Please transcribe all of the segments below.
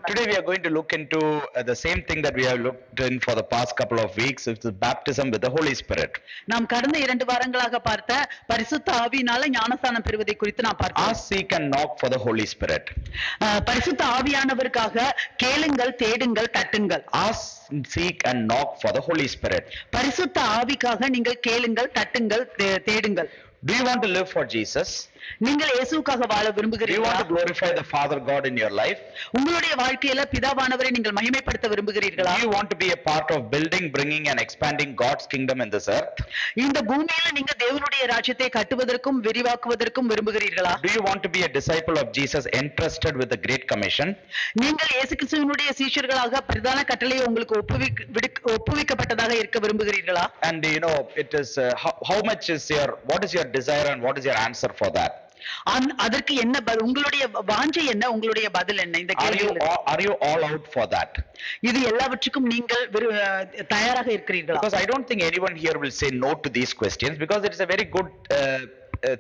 Today we are going to look into the same thing that we have looked in for the past couple of weeks, which is baptism with the Holy Spirit. நாம் கடந்த 2 வாரங்களாக பார்த்த பரிசுத்த ஆவியினால ஞானஸ்நானம் பெறுவதை குறித்து நாம் பார்த்தோம். Ask, seek and knock for the Holy Spirit. பரிசுத்த ஆவியானவருக்காக கேளுங்கள், தேடுங்கள், தட்டுங்கள். Ask, seek and knock for the Holy Spirit. பரிசுத்த ஆவிக்காக நீங்கள் கேளுங்கள், தட்டுங்கள், தேடுங்கள். Do you want to live for Jesus? நீங்கள் இயேசுவுக்காக வாழ Do you விரும்புகிறீர்களா? want to glorify the Father God in your life? உங்களுடைய வாழ்க்கையில பிதாவானவரை நீங்கள் மகிமைப்படுத்த விரும்புகிறீர்களா? Do you want to be a part of building, bringing and expanding God's kingdom in this earth? இந்த பூமியில நீங்க தேவனுடைய ராஜ்யத்தை கட்டுவதற்கும் விரிவாக்குவதற்கும் விரும்புகிறீர்களா? Do you want to be a disciple of Jesus entrusted with the Great Commission? நீங்கள் இயேசு கிறிஸ்துவினுடைய சீஷர்களாக பிரதான கட்டளையை உங்களுக்கு ஒப்புவிக்கப்பட்டதாக இருக்க விரும்புகிறீர்களா? And it is how much is what is your desire and what is your answer for that? அதற்கு என்ன உங்களுடைய வாஞ்சை என்ன, உங்களுடைய பதில் என்ன இந்த கேள்விக்கு? Are you all out for that? இது எல்லாவற்றுக்கும் நீங்கள் தயாராக இருக்கிறீர்களா? Because I don't think anyone here will say no to these questions, because it is a very good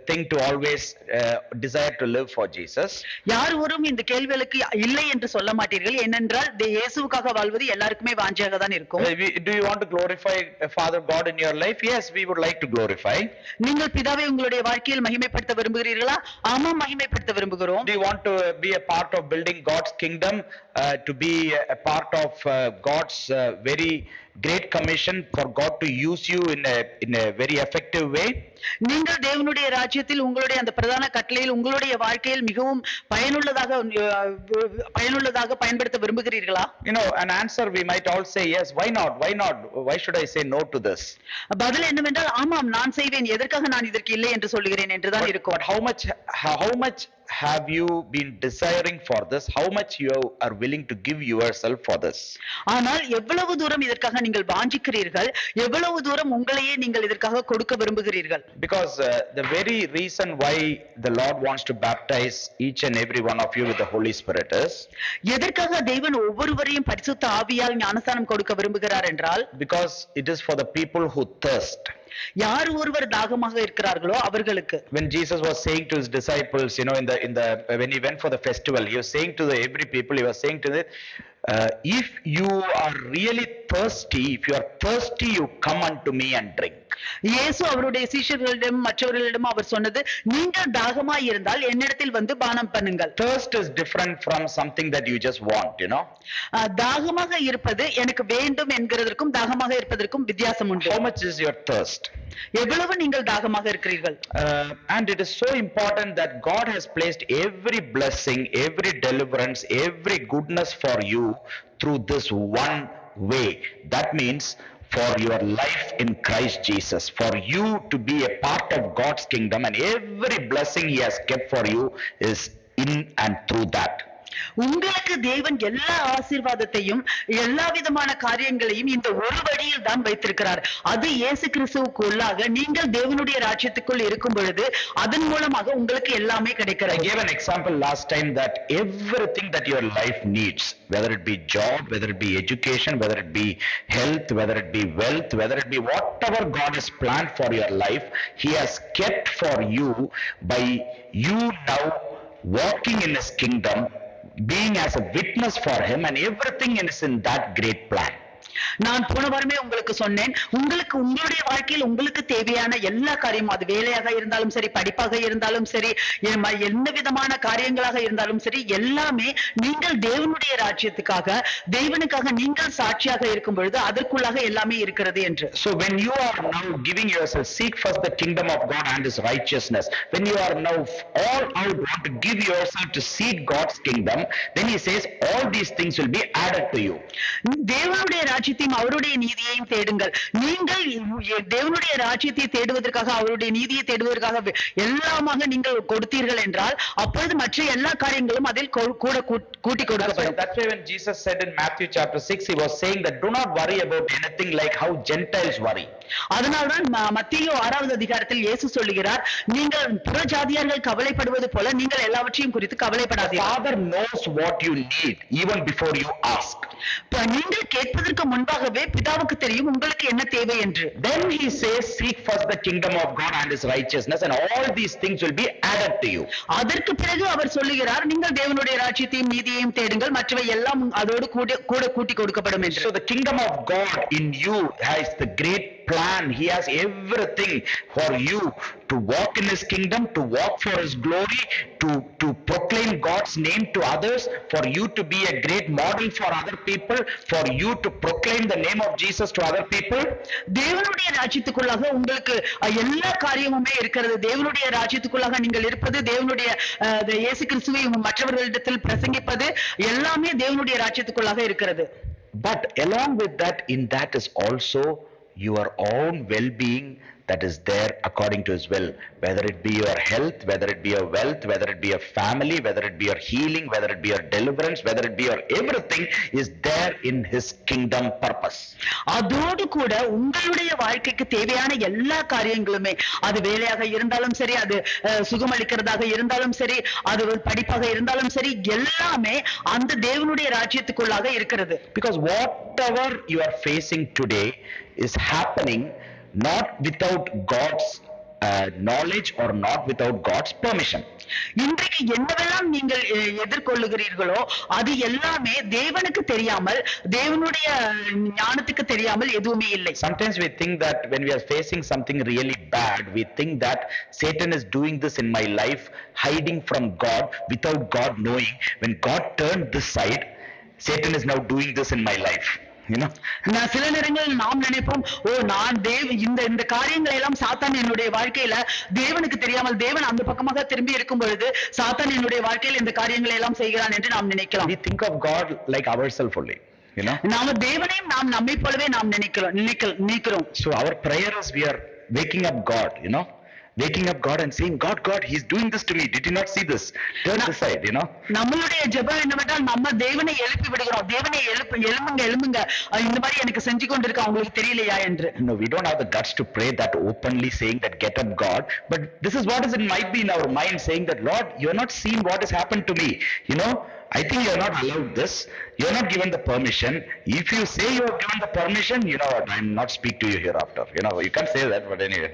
thing to always desire to live for Jesus. யாரும் இந்த கேள்விகளுக்கு இல்லை என்று சொல்ல மாட்டீர்கள். ஏனென்றால் இயேசுவுக்காக வாழ்வது எல்லாருக்குமே வாஞ்சையாக தான் இருக்கும். Do you want to glorify Father God in your life? Yes, we would like to glorify. நீங்கள் பிதாவை உங்களுடைய வாழ்க்கையில் மகிமைப்படுத்த விரும்புகிறீர்களா? ஆமாம், மகிமைப்படுத்த விரும்புகிறோம். Do you want to be a part of building God's kingdom, to be a part of God's very great commission for God to use you in a very effective way? நீங்கள் தேவனுடைய ராஜ்யத்தில் உங்களுடைய அந்த பிரதான கட்டளையில் உங்களுடைய வாழ்க்கையில் மிகவும் பயனுள்ளதாக பயன்படுத்த விரும்புகிறீர்களா? An answer we might all say yes. Why not? Why should I say no to this? பதில் என்னவென்றால் ஆமாம், நான் செய்வேன், எதற்காக நான் இதற்கு இல்லை என்று சொல்லுகிறேன் என்றுதான் இருக்கும். But how much have you been desiring for this? How much you are willing to give yourself for this? ஆனால் எவ்வளவு தூரம் இதற்காக நீங்கள் வாஞ்சிக்கிறீர்கள், எவ்வளவு தூரம் உங்களையே நீங்கள் இதற்காக கொடுக்க விரும்புகிறீர்கள்? Because the very reason why the Lord wants to baptize each and every one of you with the Holy Spirit is, எதற்காக தேவன் ஒவ்வொருவரையும் பரிசுத்த ஆவியால் ஞானஸ்நானம் கொடுக்க விரும்புகிறார் என்றால், because it is for the people who thirst. யார் ஒருவர் தாகமாக இருக்கிறார்களோ அவர்களுக்கு. When Jesus was saying to his disciples, when he went for the festival, he was saying to every people, he was saying to them, if you are really thirsty, you come unto me and drink. இயேசு அவருடைய சீஷர்களிடம் மற்றவர்களிடம் அவர் சொன்னது, நீங்கள் தாகமாய் இருந்தால் என்னிடத்தில் வந்து பானம் பண்ணுங்கள். Thirst is different from something that you just want. தாகமாக இருப்பது எனக்கு வேண்டும் என்கிறதற்கும் தாகமாக இருப்பதற்கும் வித்தியாசம் உண்டு. How much is your thirst? எவ்வளவு நீங்கள் தாகமாக இருக்கிறீர்கள்? And it is so important that God has placed every blessing, every deliverance, every goodness for you through this one way. That means for your life in Christ Jesus, for you to be a part of God's kingdom, and every blessing he has kept for you is in and through that. உங்களுக்கு தேவன் எல்லா ஆசீர்வாதத்தையும் எல்லா விதமான காரியங்களையும் இந்த ஒரு வழியில் தான் வைத்திருக்கிறார். அது இயேசு கிறிஸ்துவுக்கு உள்ளாக நீங்கள் தேவனுடைய ராஜ்யத்துக்குள் இருக்கும் பொழுது அதன் மூலமாக உங்களுக்கு எல்லாமே கிடைக்கிறது. I gave an example last time that everything that your life needs, whether it be job, whether it be education, whether it be health, whether it be wealth, whether it be whatever God has planned for your life, he has kept for you by you now walking in his kingdom, being as a witness for him, and everything is in that great plan. நான் போன வாரமே உங்களுக்கு சொன்னேன், உங்களுக்கு உங்களுடைய வாழ்க்கையில் உங்களுக்கு தேவையான எல்லா காரியமும், அது வேலையாக இருந்தாலும் சரி, படிப்பாக இருந்தாலும் சரி, என்ன விதமான காரியங்களாக இருந்தாலும் சரி, எல்லாமே நீங்கள் தேவனுடைய ராஜ்யத்துக்காக தேவனுக்காக நீங்கள் சாட்சியாக இருக்கும் பொழுது அதற்குள்ளாக எல்லாமே இருக்கிறது என்று. So when you are now giving yourself, seek first the kingdom of God and his righteousness, when you are now all out want to give yourself to seek God's kingdom, then he says all these things will be added to you. தேவனுடைய ராஜ்யத்தையும் அவருடைய நீதியையும் தேடுங்கள். நீங்கள் தேவனுடைய ராஜ்யத்தை தேடுவதற்காக அவருடைய நீதியை தேடுவதற்காக எல்லாமாக நீங்கள் கொடுத்தீர்கள் என்றால் அப்பொழுது மற்ற எல்லா காரியங்களும் அதில் கூட கூட்டி கொடுக்கப்படும். That's why when Jesus said in Matthew chapter 6, he was saying that do not worry about anything like how Gentiles worry. அதனால்தான் மத்தேயு 6வது அதிகாரத்தில் இயேசு சொல்லுகிறார், நீங்கள் புறஜாதியார்கள் கவலைப்படுவது போல நீங்கள் எல்லாவற்றையும் குறித்து The கவலைப்படாதீர்கள். Father knows what you need even before you ask. நீங்கள் கேட்பதற்கு முன்பாகவே பிதாவுக்கு தெரியும் உங்களுக்கு என்ன தேவை என்று. Then he says, seek first the kingdom of God and his righteousness, and all these things will be added to you. அதற்கு பிறகு அவர் சொல்லுகிறார், நீங்கள் தேவனுடைய ராஜ்யத்தையும் நீதியையும் தேடுங்கள், மற்றவை எல்லாம் அதோடு கூட கூட்டி கொடுக்கப்படும் என்று. So the kingdom of God in you has the great plan. He has everything for you to walk in his kingdom, to walk for his glory, to proclaim God's name to others, for you to be a great model for other people, for you to proclaim the name of Jesus to other people. தேவனுடைய ராஜ்யத்துக்குள்ளாக உங்களுக்கு எல்லா காரியமுமே இருக்கிறது. தேவனுடைய ராஜ்யத்துக்குள்ளாக நீங்கள் இருப்பது, தேவனுடைய இயேசு கிறிஸ்துவை மற்றவர்களிடத்தில் பிரசங்கிப்பது எல்லாமே தேவனுடைய ராஜ்யத்துக்குள்ளாக இருக்கிறது. But along with that, in that is also your own well-being that is there according to his will, whether it be your health, whether it be your wealth, whether it be your family, whether it be your healing, whether it be your deliverance, whether it be your everything is there in his kingdom purpose. அதோடு கூட உங்களுடைய வாழ்க்கைக்கு தேவையான எல்லா காரியங்களுமே, அது வேலையாக இருந்தாலும் சரி, அது சுகமளிக்கிறதாக இருந்தாலும் சரி, அது படிப்பாக இருந்தாலும் சரி, எல்லாமே அந்த தேவனுடைய ராஜ்யத்துக்குள்ளாக இருக்கிறது. Because whatever you are facing today is happening not without God's knowledge or not without God's permission. இன்றைக்கு என்னவெல்லாம் நீங்கள் எதிர்கொள்ளுகிறீர்களோ அது எல்லாமே தேவனுக்கு தெரியாமல், தேவனுடைய ஞானத்துக்கு தெரியாமல் எதுவுமே இல்லை. Sometimes we think that when we are facing something really bad, we think that Satan is doing this in my life, hiding from God without God knowing. When God turned this side, Satan is now doing this in my life. நான் சில நேரங்களில் நாம் நினைப்போம், நான் இந்த காரியங்களை எல்லாம் சாத்தான் என்னுடைய வாழ்க்கையில தேவனுக்கு தெரியாமல் தேவன் அந்த பக்கமாக திரும்பி இருக்கும் பொழுது சாத்தான் என்னுடைய வாழ்க்கையில் இந்த காரியங்களை எல்லாம் செய்கிறான் என்று நாம் நினைக்கலாம். We think of God like ourselves only. நாம தேவனையும் நாம் நம்மை போலவே நாம் நினைக்கிறோம். So our prayer is we are waking up God, waking up God and saying, God, he's doing this to me. Did you not see this? Turn this side, நம்மளுடைய ஜெபம் என்னவென்றால் நம்ம தேவனை எழுப்பி விடுகிறோம். தேவனை எழும்புங்க, இந்த மாதிரி எனக்கு செஞ்சு கொண்டிருக்க உங்களுக்கு தெரியலையா என்று. No, we don't have the guts to pray that openly, saying that get up God. But this is what might be in our mind, saying that Lord, you are not seeing what has happened to me. I think you are not allowed this. You are not given the permission. If you say you are given the permission, I will not speak to you hereafter. You can't say that, but anyway.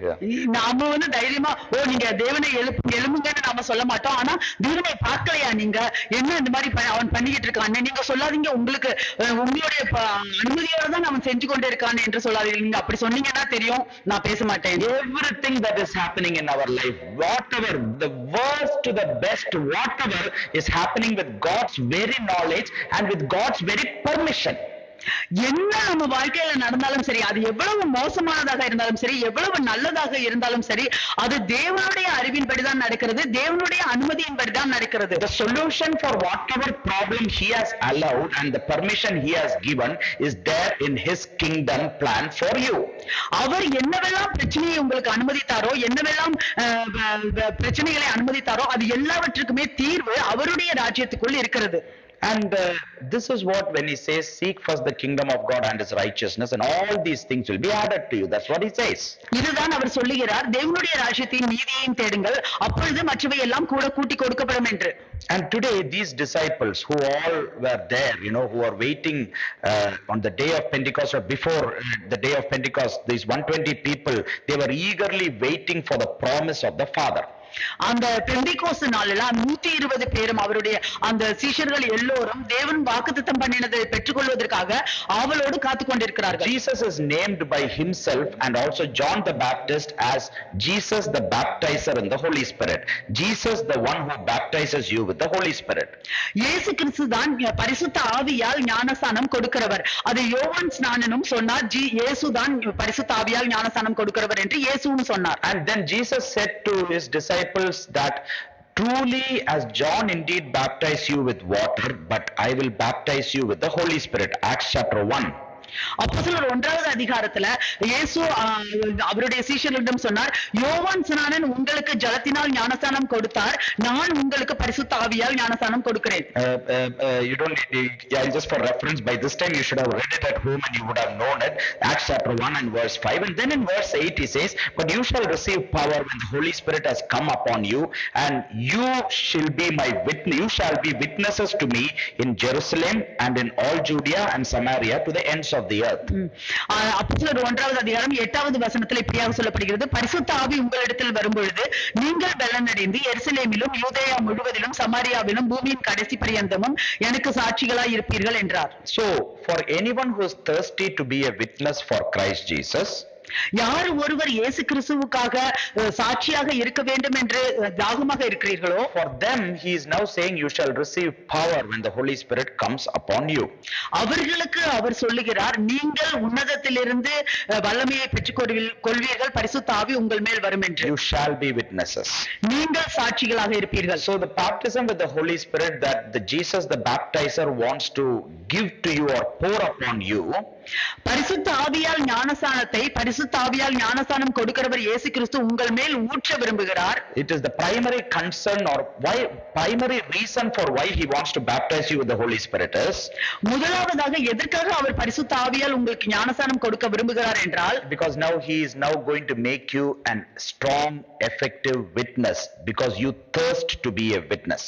நாம தைரியமா நீங்க தேவனை எழும்புங்கன்னு நாம சொல்ல மாட்டோம். ஆனா தேவனை பார்க்கலையா நீங்க, என்ன இந்த மாதிரி அவன் பண்ணிக்கிட்டு இருக்கான், நீங்க சொல்லாதீங்க. உங்களுடைய அனுமதியோட தான் அவன் செஞ்சு கொண்டே இருக்கான் என்று சொல்லாதீங்க. நீங்க அப்படி சொன்னீங்கன்னா தெரியும் நான் பேச மாட்டேன். Everything that is happening in our life, whatever, the worst to the best, whatever is happening with God's very knowledge and with God's very permission. என்ன நம்ம வாழ்க்கையில நடந்தாலும் சரி, அது எவ்வளவு மோசமானதாக இருந்தாலும் சரி, எவ்வளவு நல்லதாக இருந்தாலும் சரி, அது தேவனுடைய அறிவின்படிதான் நடக்கிறது, தேவனுடைய அனுமதியின்படிதான் நடக்கிறது. The solution for whatever problem he has allowed and the permission he has given is there in his kingdom plan for you. அவர் என்னவெல்லாம் பிரச்சனையை உங்களுக்கு அனுமதித்தாரோ, என்னவெல்லாம் பிரச்சனைகளை அனுமதித்தாரோ, அது எல்லாவற்றுக்குமே தீர்வு அவருடைய ராஜ்யத்துக்குள் இருக்கிறது. And this is what when he says, seek first the kingdom of God and his righteousness, and all these things will be added to you. That's what he says. இதுதான் அவர் சொல்லுகிறார், தேவனுடைய ராஜ்யத்தையும் நீதியையும் தேடுங்கள், அப்பொழுது மற்றவை எல்லாம் கூட கூட்டி கொடுக்கப்படும் என்று. And today these disciples who all were there, who are waiting on the day of Pentecost or before the day of Pentecost, these 120 people, they were eagerly waiting for the promise of the Father. அந்த பெந்தேகோஸ்து நாளில 120 பேரும் அவருடைய அந்த சீஷர்கள் எல்லோரும் தேவன் வாக்குத்தத்தம் பண்ணினதை பெற்றுக்கொள்வதற்காக ஆவலோடு காத்துக் கொண்டிருக்கிறார்கள். Jesus is named by himself and also John the Baptist as Jesus the baptizer in the Holy Spirit. Jesus the one who baptizes you with the Holy Spirit. இயேசு கிறிஸ்து தான் பரிசுத்த ஆவியால் ஞானஸ்நானம் கொடுக்கிறவர். அதை யோவான் ஸ்நானனும் சொன்னார், இயேசு தான் பரிசுத்த ஆவியால் ஞானஸ்நானம் கொடுக்கிறவர் என்று இயேசுவும் சொன்னார். And then Jesus said to his disciples that truly as John indeed baptized you with water, but I will baptize you with the Holy Spirit. Acts chapter 1. அப்போஸ்தலர் 1வது அதிகாரத்துல இயேசு அவருடைய சீஷர்களிடம் சொன்னார், யோவான் ஸ்நானன் உங்களுக்கு ஜலத்தினால் ஞானஸ்நானம் கொடுத்தார், நான் உங்களுக்கு பரிசுத்த ஆவியால் ஞானஸ்நானம் கொடுக்கிறேன். You don't need, yeah, just for reference, by this time you should have read it at home and you would have known it. Acts chapter 1 and verse 5, and then in verse 8 he says, but you shall receive power when the Holy Spirit has come upon you, and you shall be my witness, you shall be witnesses to me in Jerusalem and in all Judea and Samaria to the ends of the earth. அப்போஸ்தலர் 1வது அதிகாரம் 8வது வசனத்தில் இப்படியாக சொல்லப்படுகிறது, பரிசுத்த ஆவி உங்களிடத்தில் வரும்பொழுது நீங்கள் பலனடைந்து எருசலேமிலும் யூதேயா முழுவதிலும் சமாரியாவிலும் பூமியின் கடைசி பரியந்தமும் எனக்கு சாட்சிகளாய் இருப்பீர்கள் என்றார். So for anyone who is thirsty to be a witness for Christ Jesus, யார் ஒருவர் இயேசு கிறிஸ்துவுக்காக சாட்சியாக இருக்க வேண்டும் என்று தாகமாக இருக்கிறீர்களோ, for them he is now saying you shall receive power when the Holy Spirit comes upon you. அவர்களுக்கு அவர் சொல்லுகிறார், நீங்கள் உன்னதத்திலிருந்து வல்லமையை பெற்றுக் கொள்வீர்கள், பரிசுத்த ஆவி உங்கள் மேல் வரும் என்று. You shall be witnesses. நீங்கள் சாட்சிகளாக இருப்பீர்கள். So the baptism with the Holy Spirit that the Jesus the baptizer wants to give to you or pour upon you, பரிசுத்த ஆவியால் ஞானஸ்நானத்தை பரிசுத்த ஆவியால் ஞானஸ்நானம் கொடுக்கிறவர் இயேசு கிறிஸ்து உங்கள் மேல் ஊற்ற விரும்புகிறார். It is the primary concern or primary reason for why he wants to baptize you with the Holy Spirit is, முதலாவதாக எதற்காக அவர் பரிசுத்த ஆவியால் உங்களுக்கு ஞானஸ்நானம் கொடுக்க விரும்புகிறார் என்றால், because now he is now going to make you a strong effective witness because you thirst to be a witness.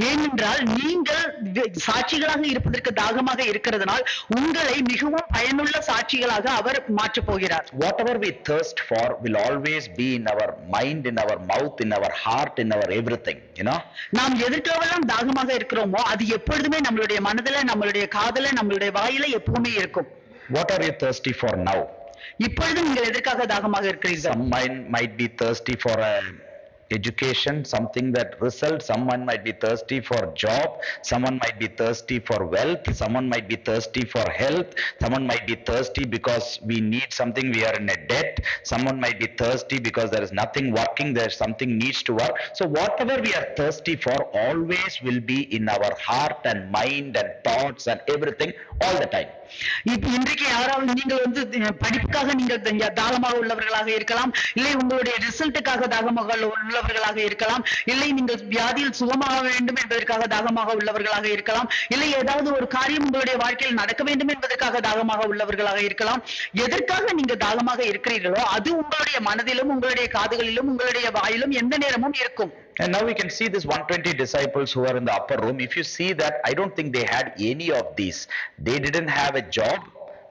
ஏனென்றால் நீங்கள் சாட்சிகளாக இருப்பதற்கு தாகமாக இருக்கிறதுனால் உங்களை மிகவும் பயனுள்ள சாட்சிகளாக அவர் மாற்றப் போகிறார். Whatever we thirst for will always be in our mind, in our mouth, in our heart, in our everything, you know. நாம் எதற்காகலாம் தாகமாக இருக்கிறோமோ அது எப்பொழுதுமே நம்மளுடைய மனதில, நம்மளுடைய காதுல, நம்மளுடைய வாயில எப்பவுமே இருக்கும். What are you thirsty for now? இப்பொழுது நீங்கள் எதற்காக தாகமாக இருக்கிறீர்கள்? Some might be thirsty for a education, something that results. Someone might be thirsty for job, someone might be thirsty for wealth, someone might be thirsty for health, someone might be thirsty because we need something, we are in a debt, someone might be thirsty because there is nothing working, there's something needs to work. So whatever we are thirsty for always will be in our heart and mind and thoughts and everything all the time. இன்றைக்கு யாராவது நீங்கள் வந்து படிப்புக்காக நீங்கள் தாகமாக உள்ளவர்களாக இருக்கலாம், இல்லை உங்களுடைய ரிசல்ட்டுக்காக தாகமாக உள்ளவர்களாக இருக்கலாம், இல்லை நீங்கள் வியாதியில் சுகமாக வேண்டும் என்பதற்காக தாகமாக உள்ளவர்களாக இருக்கலாம், இல்லை ஏதாவது ஒரு காரியம் உங்களுடைய வாழ்க்கையில் நடக்க வேண்டும் என்பதற்காக தாகமாக உள்ளவர்களாக இருக்கலாம். எதற்காக நீங்க தாகமாக இருக்கிறீர்களோ அது உங்களுடைய மனதிலும் உங்களுடைய காதுகளிலும் உங்களுடைய வாயிலும் எந்த நேரமும் இருக்கும். And now we can see this 120 disciples who are in the upper room. If you see that, I don't think they had any of these. They didn't have a job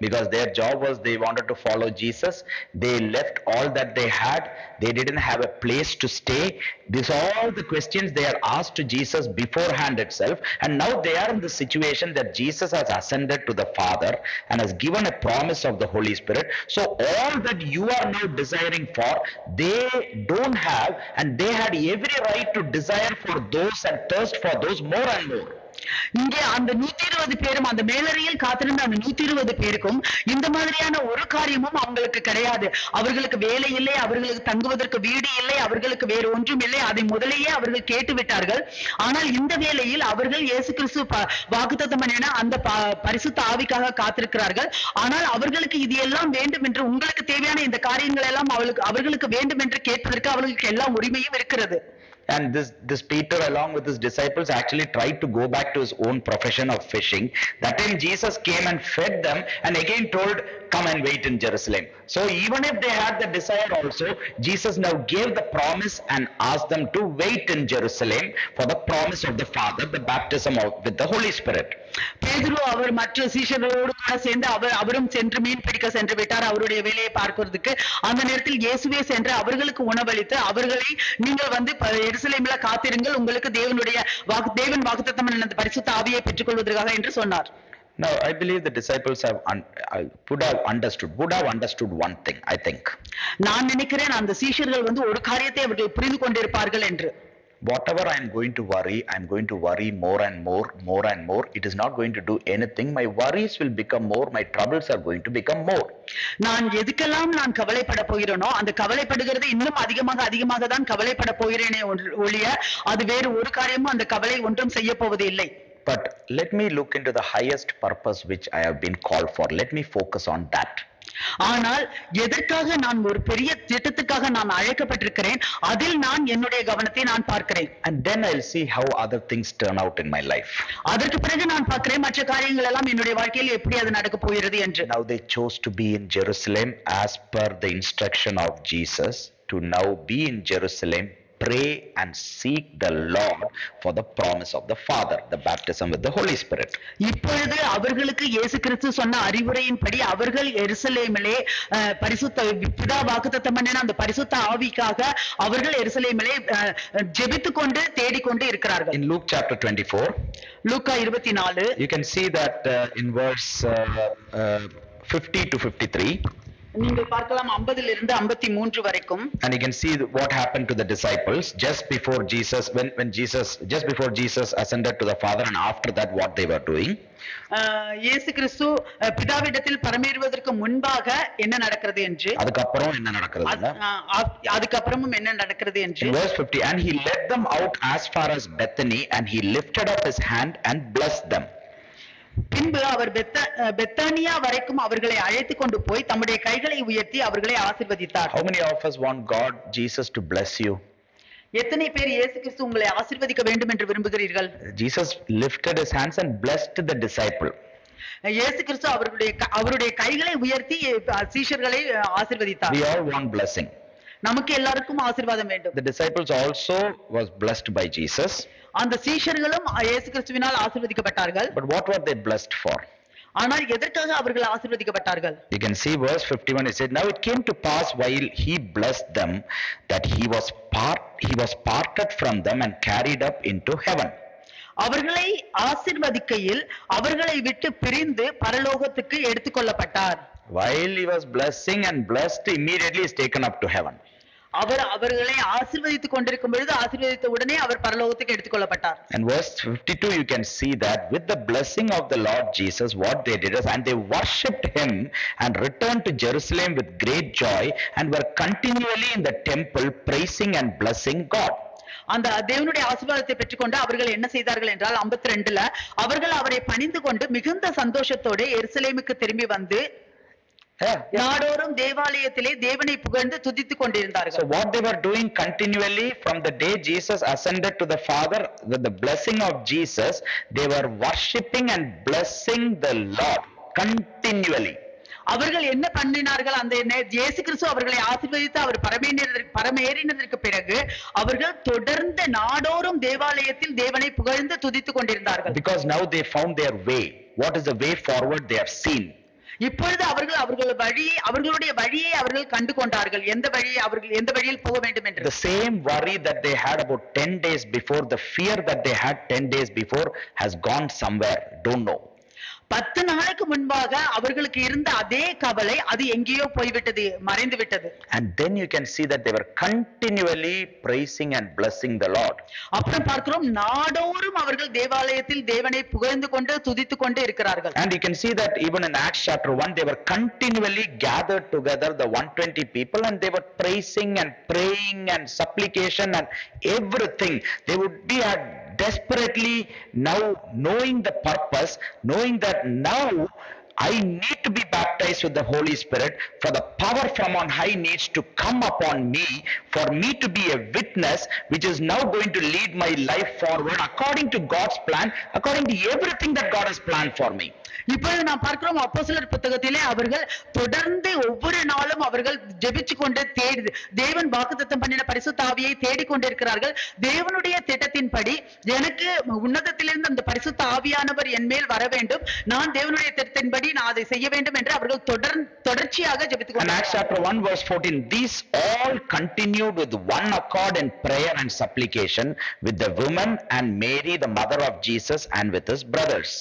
because their job was they wanted to follow Jesus. They left all that they had. They didn't have a place to stay. These are all the questions they had asked to Jesus beforehand itself. And now they are in the situation that Jesus has ascended to the Father and has given a promise of the Holy Spirit. So all that you are now desiring for, they don't have, and they had every right to desire for those and thirst for those more and more. இங்கே அந்த 120 பேரும் அந்த மேலறையில் காத்திருந்த அந்த 120 பேருக்கும் இந்த மாதிரியான ஒரு காரியமும் அவங்களுக்கு கிடையாது. அவர்களுக்கு வேலை இல்லை, அவர்களுக்கு தங்குவதற்கு வீடு இல்லை, அவர்களுக்கு வேறு ஒன்றும் இல்லை. அதை முதலேயே அவர்கள் கேட்டு விட்டார்கள். ஆனால் இந்த வேளையில் அவர்கள் இயேசு கிறிஸ்து வாக்குத்தத்தம் பண்ணின அந்த பரிசுத்த ஆவிக்காக காத்திருக்கிறார்கள். ஆனால் அவர்களுக்கு இது எல்லாம் வேண்டும் என்று, உங்களுக்கு தேவையான இந்த காரியங்கள் எல்லாம் அவர்களுக்கு வேண்டும் என்று கேட்பதற்கு அவர்களுக்கு எல்லா உரிமையும் இருக்கிறது. And this Peter along with his disciples actually tried to go back to his own profession of fishing. That time Jesus came and fed them and again told, come and wait in Jerusalem. So even if they had the desire also, Jesus now gave the promise and asked them to wait in Jerusalem for the promise of the Father, the baptism with the Holy Spirit. பேதுரு அவர் மற்ற சீஷர்களோடு கூட சேர்ந்து அவரும் சென்று மீன் பிடிக்க சென்று விட்டார் அவருடைய வேலையை பார்க்கிறதுக்கு. அந்த நேரத்தில் இயேசுவே சென்று அவர்களுக்கு உணவளித்து அவர்களை, நீங்கள் வந்து எருசலேமில் காத்திருங்கள், உங்களுக்கு தேவன் வாக்குத்தத்தம் அந்த பரிசுத்த ஆவியை பெற்றுக் கொள்வதற்காக என்று சொன்னார். Now I believe the disciples would have understood one thing, I think. நான் நினைக்கிறேன் அந்த சீஷர்கள் வந்து ஒரு காரியத்தை அவர்கள் புரிந்து கொண்டிருப்பார்கள் என்று. Whatever I am going to worry more and more. It is not going to do anything. My worries will become more. My troubles are going to become more. நான் எதுக்கெல்லாம் நான் கவலைப்பட போகிறேனோ அந்த கவலைப்படுகிறது இன்னும் அதிகமாக தான் கவலைப்பட போகிறேனே ஒழிய அது வேறு ஒரு காரியமும் அந்த கவலை ஒன்றும் செய்ய போவது இல்லை. But let me look into the highest purpose which I have been called for. Let me focus on that. ஆனால் எதற்காக நான் ஒரு பெரிய திட்டத்துக்காக நான் அழைக்கப்பட்டிருக்கிறேன், அதில் நான் என்னுடைய கவனத்தை நான் பார்க்கிறேன். And then I'll see how other things turn out in my life. அதற்கு பிறகு நான் பார்க்கிறேன் மற்ற காரியங்கள் எல்லாம் என்னுடைய வாழ்க்கையில் எப்படி அது நடக்க போகிறது என்று. Now they chose to be in Jerusalem as per the instruction of Jesus, to now be in Jerusalem, pray and seek the Lord for the promise of the Father, the baptism with the Holy Spirit. இப்பொழுது அவர்களுக்கு இயேசு கிறிஸ்து சொன்ன அறிவுரையின்படி அவர்கள் எருசலேமிலே பரிசுத்த பிதா வாக்குத்தத்தம் பண்ணின அந்த பரிசுத்த ஆவிக்காக அவர்கள் எருசலேமிலே ஜெபித்துக்கொண்டு தேடிக்கொண்டு இருக்கிறார்கள். In Luke chapter 24, Luca 24, you can see that in verse 50 to 53. நீங்கள் பார்க்கலாம் 50 இலிருந்து 53 வரைக்கும். And you can see what happened to the disciples just before Jesus, just before Jesus ascended to the Father, and after that what they were doing. இயேசு கிறிஸ்து பிதாவிடத்தில் பரமேறுவதற்கு முன்பாக என்ன நடக்கிறது என்று, அதுக்கப்புறம் என்ன நடக்கிறது, அதுக்கப்புறமும் என்ன நடக்கிறது என்று. In verse 50, and he led them out as far as Bethany, and he lifted up his hand and blessed them. பின்பு அவர் பெத்தானியா வரைக்கும் அவர்களை அழைத்து கொண்டு போய் தம்முடைய கைகளை உயர்த்தி அவர்களை ஆசீர்வதித்தார். How many of us want God, Jesus, to bless you? எத்தனை பேர் இயேசு கிறிஸ்து உங்களை ஆசீர்வதிக்க வேண்டும் என்று விரும்புகிறீர்கள்? Jesus lifted his hands and blessed the disciple. இயேசு கிறிஸ்து அவருடைய கைகளை உயர்த்தி சீஷர்களை ஆசீர்வதித்தார். We all want blessing. நமக்கு எல்லாருக்கும் ஆசீர்வாதம் வேண்டும். The disciples also was blessed by Jesus. அந்த சீஷர்களும் இயேசு கிறிஸ்துவினால் ஆசீர்வதிக்கப்பட்டார்கள். But what were they blessed for? ஆனால் எதற்காக அவர்கள் ஆசீர்வதிக்கப்பட்டார்கள்? You can see verse 51, it said, now it came to pass while he blessed them that he was parted from them and carried up into heaven. அவர்களை ஆசீர்வதிக்கையில் அவர்களை விட்டு பிரிந்து பரலோகத்துக்கு எடுத்துக்கொள்ளப்பட்டார். While he was blessing and blessed, immediately is taken up to heaven. அவர்களை ஆசீர்வதித்துக் கொண்டிருக்கும் பொழுது ஆசீர்வதித்த உடனே அவர் பரலோகத்துக்கு எடுத்துக்கொள்ளப்பட்டார். And verse 52, you can see that with the blessing of the Lord Jesus, what they did is, and they worshipped him and returned to Jerusalem with great joy and were continually in the temple praising and blessing God. அந்த தேவனுடைய ஆசீர்வாதத்தை பெற்றுக்கொண்டு அவர்கள் என்ன செய்தார்கள் என்றால் 52ல அவர்கள் அவரை பணிந்து கொண்டு மிகுந்த சந்தோஷத்தோடு எருசலேமுக்கு திரும்பி வந்து நாடோறும் தேவாலயத்திலே தேவனை புகழ்ந்து துதித்துக் கொண்டிருந்தார்கள். So what they were doing continually from the day Jesus ascended to the Father, with the blessing of Jesus, they were worshipping and blessing the Lord continually. அவர்கள் என்ன பண்ணினார்கள்? அந்த இயேசு கிறிஸ்து அவர்களை ஆசீர்வதித்து அவர் பரமேறினதற்கு பிறகு அவர்கள் தொடர்ந்து நாடோறும் தேவாலயத்தில் தேவனை புகழ்ந்து துதித்துக் கொண்டிருந்தார்கள். Because now they found their way. What is the way forward they have seen. இப்பொழுது அவர்களுடைய வழியை அவர்கள் கண்டு கொண்டார்கள். அவர்கள் எந்த வழியில் போக வேண்டும் என்று. The same worry that they had about 10 days before, the fear that they had 10 days before has gone somewhere, don't know. 10 நாளுக்கு முன்பாக அவர்களுக்கு இருந்த அதே கவலை அது எங்கேயோ போய்விட்டது, மறைந்து விட்டது. And then you can see that they were continually praising and blessing the Lord. அப்புறம் பார்க்கிறோம் நாடோறும் அவர்கள் தேவாலயத்தில் தேவனை புகழ்ந்து கொண்டு துதித்துக் கொண்டு இருக்கிறார்கள். And you can see that even in Acts chapter 1, they were continually gathered together, the 120 people, and they were praising and praying and supplication and everything. They would be desperately now knowing the purpose, knowing that now I need to be baptized with the Holy Spirit, for the power from on high needs to come upon me, for me to be a witness which is now going to lead my life forward according to God's plan, according to everything that God has planned for me. இப்பொழுது நாம் பார்க்கிறோம் அப்போஸ்தலர் புத்தகத்திலே அவர்கள் தொடர்ந்து ஒவ்வொரு நாளும் அவர்கள் ஜெபிச்சு கொண்டு தேவன் வாக்குத்தத்தம் பண்ணின பரிசுத்த ஆவியை தேடிக் கொண்டிருக்கிறார்கள். தேவனுடைய திட்டத்தின்படி எனக்கு உன்னதத்திலிருந்து அந்த பரிசுத்த ஆவியானவர் என் மேல் வர வேண்டும், நான் தேவனுடைய திட்டத்தின்படி நான் அதை செய்ய வேண்டும் என்று அவர்கள் தொடர்ச்சியாக ஜெபித்துக் கொண்டார்கள். Acts chapter 1 verse 14, these all continued with one accord in prayer and supplication with the women and Mary the mother of Jesus and with his brothers.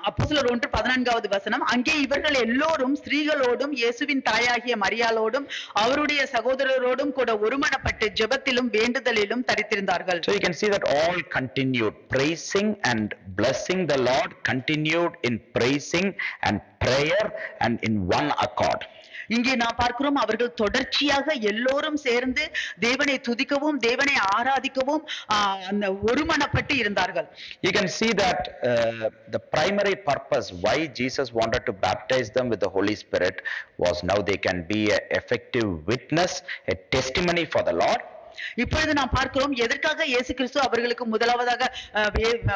அப்போஸ்தலர் 1:14வது வசனம், அங்கே இவர்கள் எல்லோரும் ஸ்திரீகளோடும் இயேசுவின் தாயாகிய மரியாளோடும் அவருடைய சகோதரரோடும் கூட ஒருமனப்பட்டு ஜெபத்திலும் வேண்டுதலிலும் தரித்திருந்தார்கள். So you can see that all continued praising and blessing the Lord, continued in praising and prayer and in one accord. இங்கே நாம் பார்க்கிறோம் அவர்கள் தொடர்ச்சியாக எல்லோரும் சேர்ந்து தேவனை துதிக்கவும் தேவனை ஆராதிக்கவும் அந்த ஒருமனப்பட்டு இருந்தார்கள். You can see that the primary purpose why Jesus wanted to baptize them with the Holy Spirit was now they can be an effective witness, a testimony for the Lord. இப்பொழுது நாம் பார்க்கிறோம் எதற்காக இயேசு கிறிஸ்து அவர்களுக்கு முதலாவதாக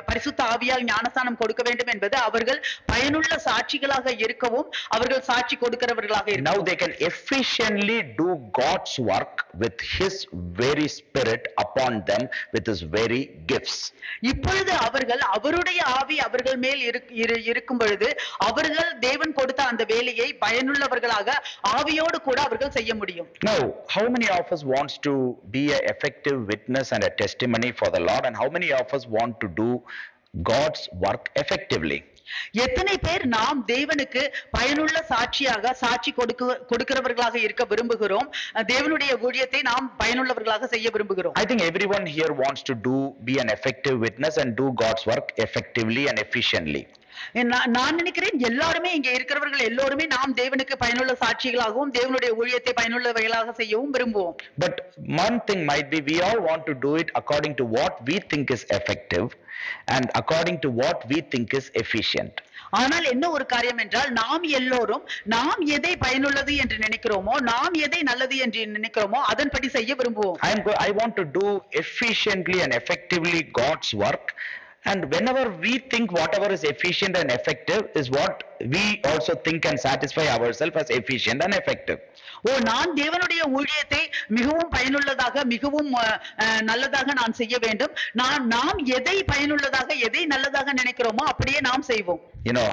பரிசுத்த ஆவியால் ஞானஸ்நானம் கொடுக்க வேண்டும் என்பது அவர்கள் பயனுள்ள சாட்சிகளாக இருக்கவும் அவர்கள் சாட்சி கொடுக்கிறவர்களாக இருக்கவும். Now they can efficiently do God's work with His very Spirit upon them with His very gifts. இப்பொழுது அவர்கள் அவருடைய ஆவி அவர்கள் மேல் இருக்கும் பொழுது அவர்கள் தேவன் கொடுத்த அந்த வேலையை பயனுள்ளவர்களாக ஆவியோடு கூட அவர்கள் செய்ய முடியும். Now, how many of us wants to be an effective witness and a testimony for the Lord, and how many of us want to do God's work effectively? எத்தனை பேர் நாம் தேவனுக்கு பயனுள்ள சாட்சியாக சாட்சி கொடுக்கிறவர்களாக இருக்க விரும்புகிறோம், தேவனுடைய ஊழியத்தை நாம் பயனுள்ளவர்களாக செய்ய விரும்புகிறோம்? I think everyone here wants to be an effective witness and do God's work effectively and efficiently. நான் நினைக்கிறேன் எல்லாருமே இங்க இருக்கிறவர்கள் எல்லோருமே நாம் தேவனுக்கு பயனுள்ள சாட்சிகளாகவும் தேவனுடைய ஊழியத்தை பயனுள்ளவைகளாக செய்யவும் விரும்புவோம். But one thing might be we all want to do it according to what we think is effective and according to what we think is efficient. ஆனால் என்ன ஒரு காரியம் என்றால் நாம் எல்லோரும் நாம் எதை பயனுள்ளது என்று நினைக்கிறோமோ நாம் எதை நல்லது என்று நினைக்கிறோமோ அதன்படி செய்ய விரும்புவோம். I want to do efficiently and effectively God's work. And whenever we think whatever is efficient and effective is what we also think and satisfy ourselves as efficient and effective. நான் தேவனுடைய ஊழியத்தை மிகவும் பயனுள்ளதாக மிகவும் நல்லதாக நான் செய்ய வேண்டும். நாம் எதை பயனுள்ளதாக எதை நல்லதாக நினைக்கிறோமோ அப்படியே நாம் செய்வோம்.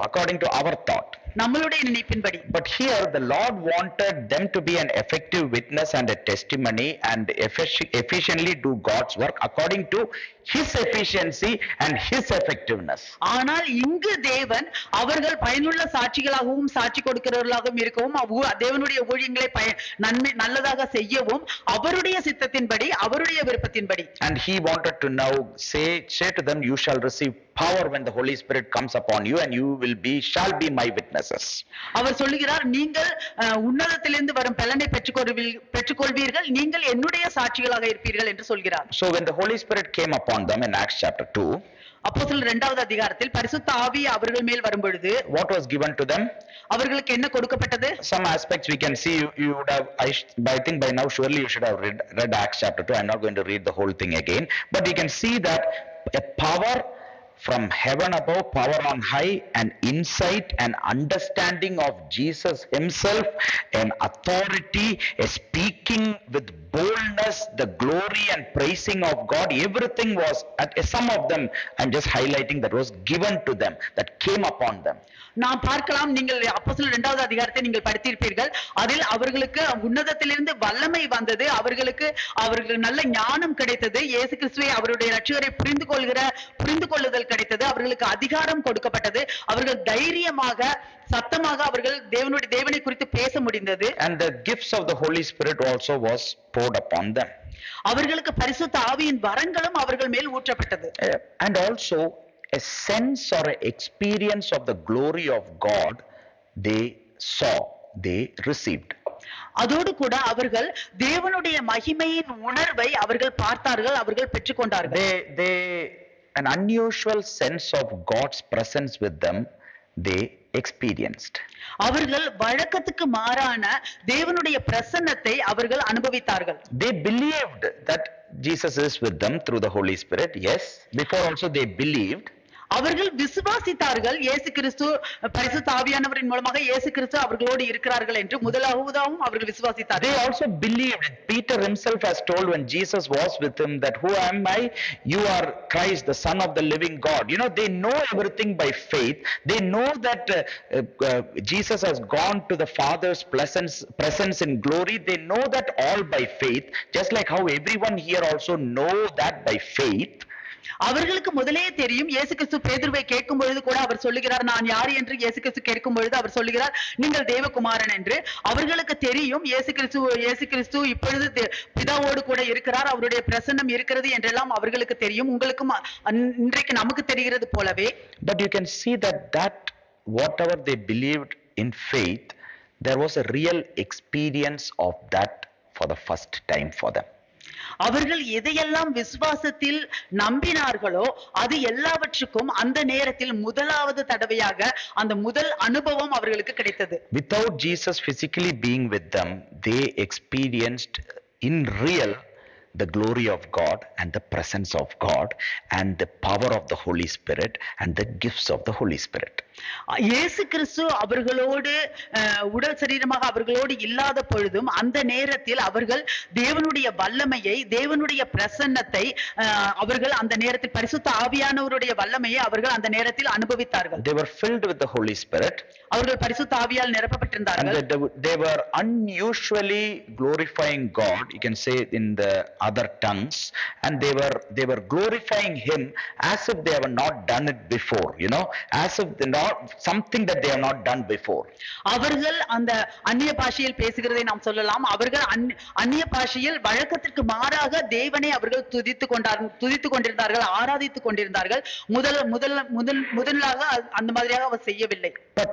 According to our thought. நம்மளுடைய நினைப்பின்படி. But here the Lord wanted them to be an effective witness and a testimony and efficiently do God's work according to His efficiency and His effectiveness. ஆனால் இங்கு தேவன் அவர்கள் பயனுள்ள சாட்சிகளாகவும் சாட்சி கொடுக்கிறவர்களாகவும் இருக்கவும் தேவனுடைய ஊழியங்களை நல்லதாக செய்யவும் அவருடைய சித்தத்தின்படி அவருடைய விருப்பத்தின்படி. And He wanted to now say to them, you shall receive power when the Holy Spirit comes upon you and you shall be my witnesses. அவர் சொல்லுகிறார் நீங்கள் உன்னதத்திலிருந்து வரும் பலனை பெற்றுக்கொள்வீர்கள் நீங்கள் என்னுடைய சாட்சிகளாக இருப்பீர்கள் என்று சொல்கிறார். So when the Holy Spirit came upon them in Acts chapter 2, அப்போஸ்தலர் 2வது அதிகாரத்தில் பரிசுத்த ஆவி அவர்கள் மேல் வரும்பொழுது what was given to them? அவர்களுக்கு என்ன கொடுக்கப்பட்டது? Some aspects we can see. You would have, I think by now surely you should have read Acts chapter 2. I'm not going to read the whole thing again, but you can see that a power from heaven above, power on high, and insight and understanding of Jesus Himself, an authority, a speaking with boldness, the glory and praising of God, everything was, some of them I'm just highlighting, that was given to them, that came upon them. நாம் பார்க்கலாம், நீங்கள் அப்போஸ்தலர் 2வது அதிகாரத்தை நீங்கள் படித்திருப்பீர்கள். அதில் அவர்களுக்கு உன்னதத்திலிருந்து வல்லமை வந்தது, அவர்கள் நல்ல ஞானம் கிடைத்தது, இயேசு கிறிஸ்துவை அவருடைய இரட்சகரை புரிந்து கொள்ளுதல் கிடைத்தது, அவர்களுக்கு அதிகாரம் கொடுக்கப்பட்டது, அவர்கள் தைரியமாக சத்தமாக அவர்கள் தேவனை குறித்து பேச முடிந்தது. And the gifts of the Holy Spirit also was poured upon them. அவர்களுக்கு பரிசுத்த ஆவியின் வரங்களும் அவர்கள் மேல் ஊற்றப்பட்டது. And also a sense or an experience of the glory of God they saw, they received. அதோடு கூட அவர்கள் தேவனுடைய மகிமையின் உணர்வை அவர்கள் பார்த்தார்கள், அவர்கள் பெற்றுக்கொண்டார்கள். They an unusual sense of God's presence with them they experienced. அவர்கள் வழக்கத்துக்கு மாறான தேவனுடைய பிரசன்னத்தை அவர்கள் அனுபவித்தார்கள். They believed that Jesus is with them through the Holy Spirit. Yes, before also they believed. அவர்கள் விசுவாசித்தார்கள், இயேசு கிறிஸ்து பரிசுத்த ஆவியானவரின் மூலமாக இயேசு கிறிஸ்து அவர்களோடு இருக்கிறார்கள் என்று முதலாவதாகவும் அவர்கள் விசுவாசித்தார்கள். They also believed. Peter himself has told when Jesus was with him that who am I? You are Christ, the Son of the living God. They know everything by faith. They know that Jesus has gone to the Father's presence in glory. They know that all by faith, just like how everyone here also know that by faith. அவர்களுக்கு முதலே தெரியும். இயேசு கிறிஸ்து பேதுருவை கேட்கும் பொழுது கூட அவர் சொல்லுகிறார், நான் யார் என்று இயேசு கிறிஸ்து கேட்கும் பொழுது அவர் சொல்லுகிறார், நீங்கள் தேவகுமாரன் என்று. அவர்களுக்கு தெரியும் இயேசு கிறிஸ்து இப்பொழுது பிதாவோடு கூட இருக்கிறார், அவருடைய பிரசன்னம் இருக்கிறது என்றெல்லாம் அவர்களுக்கு தெரியும். உங்களுக்கும் இன்றைக்கு நமக்கு தெரிகிறது போலவே. But you can see that whatever they believed in faith, there was a real experience of that for the first time for them. அவர்கள் எதையெல்லாம் விசுவாசத்தில் நம்பினார்களோ அது எல்லாவற்றுக்கும் அந்த நேரத்தில் முதலாவது தடவையாக அந்த முதல் அனுபவம் அவர்களுக்கு கிடைத்தது. Without Jesus physically being with them, they experienced in real the glory of God and the presence of God and the power of the Holy Spirit and the gifts of the Holy Spirit. இயேசு கிறிஸ்து அவர்களோடு உடல் சரீரமாக அவர்களோடு இல்லாத பொழுதும் அந்த நேரத்தில் அவர்கள் தேவனுடைய வல்லமையை, தேவனுடைய பிரசன்னத்தை அவர்கள் அந்த நேரத்தில் பரிசுத்த ஆவியானவருடைய வல்லமையை அவர்கள் அந்த நேரத்தில் அனுபவித்தார்கள். They were filled with the Holy Spirit. அவர்கள் பரிசுத்த ஆவியால் நிரப்பப்பட்டிருந்தார்கள். And they were unusually glorifying God, you can say in the other tongues, and they were glorifying him as if they have not done it before, as if they not something that they have not done before. அவர்கள் அந்த அந்நிய பாஷையில் பேசுகிறதை நாம் சொல்லலாம். அவர்கள் அந்நிய பாஷையில் வழக்கத்திற்கு மாறாக தேவனை அவர்கள் துதித்துக் கொண்டிருந்தார்கள், ஆராதித்துக் கொண்டிருந்தார்கள். முதலாக அந்த மாதிரியாக அவர் செய்யவில்லை. But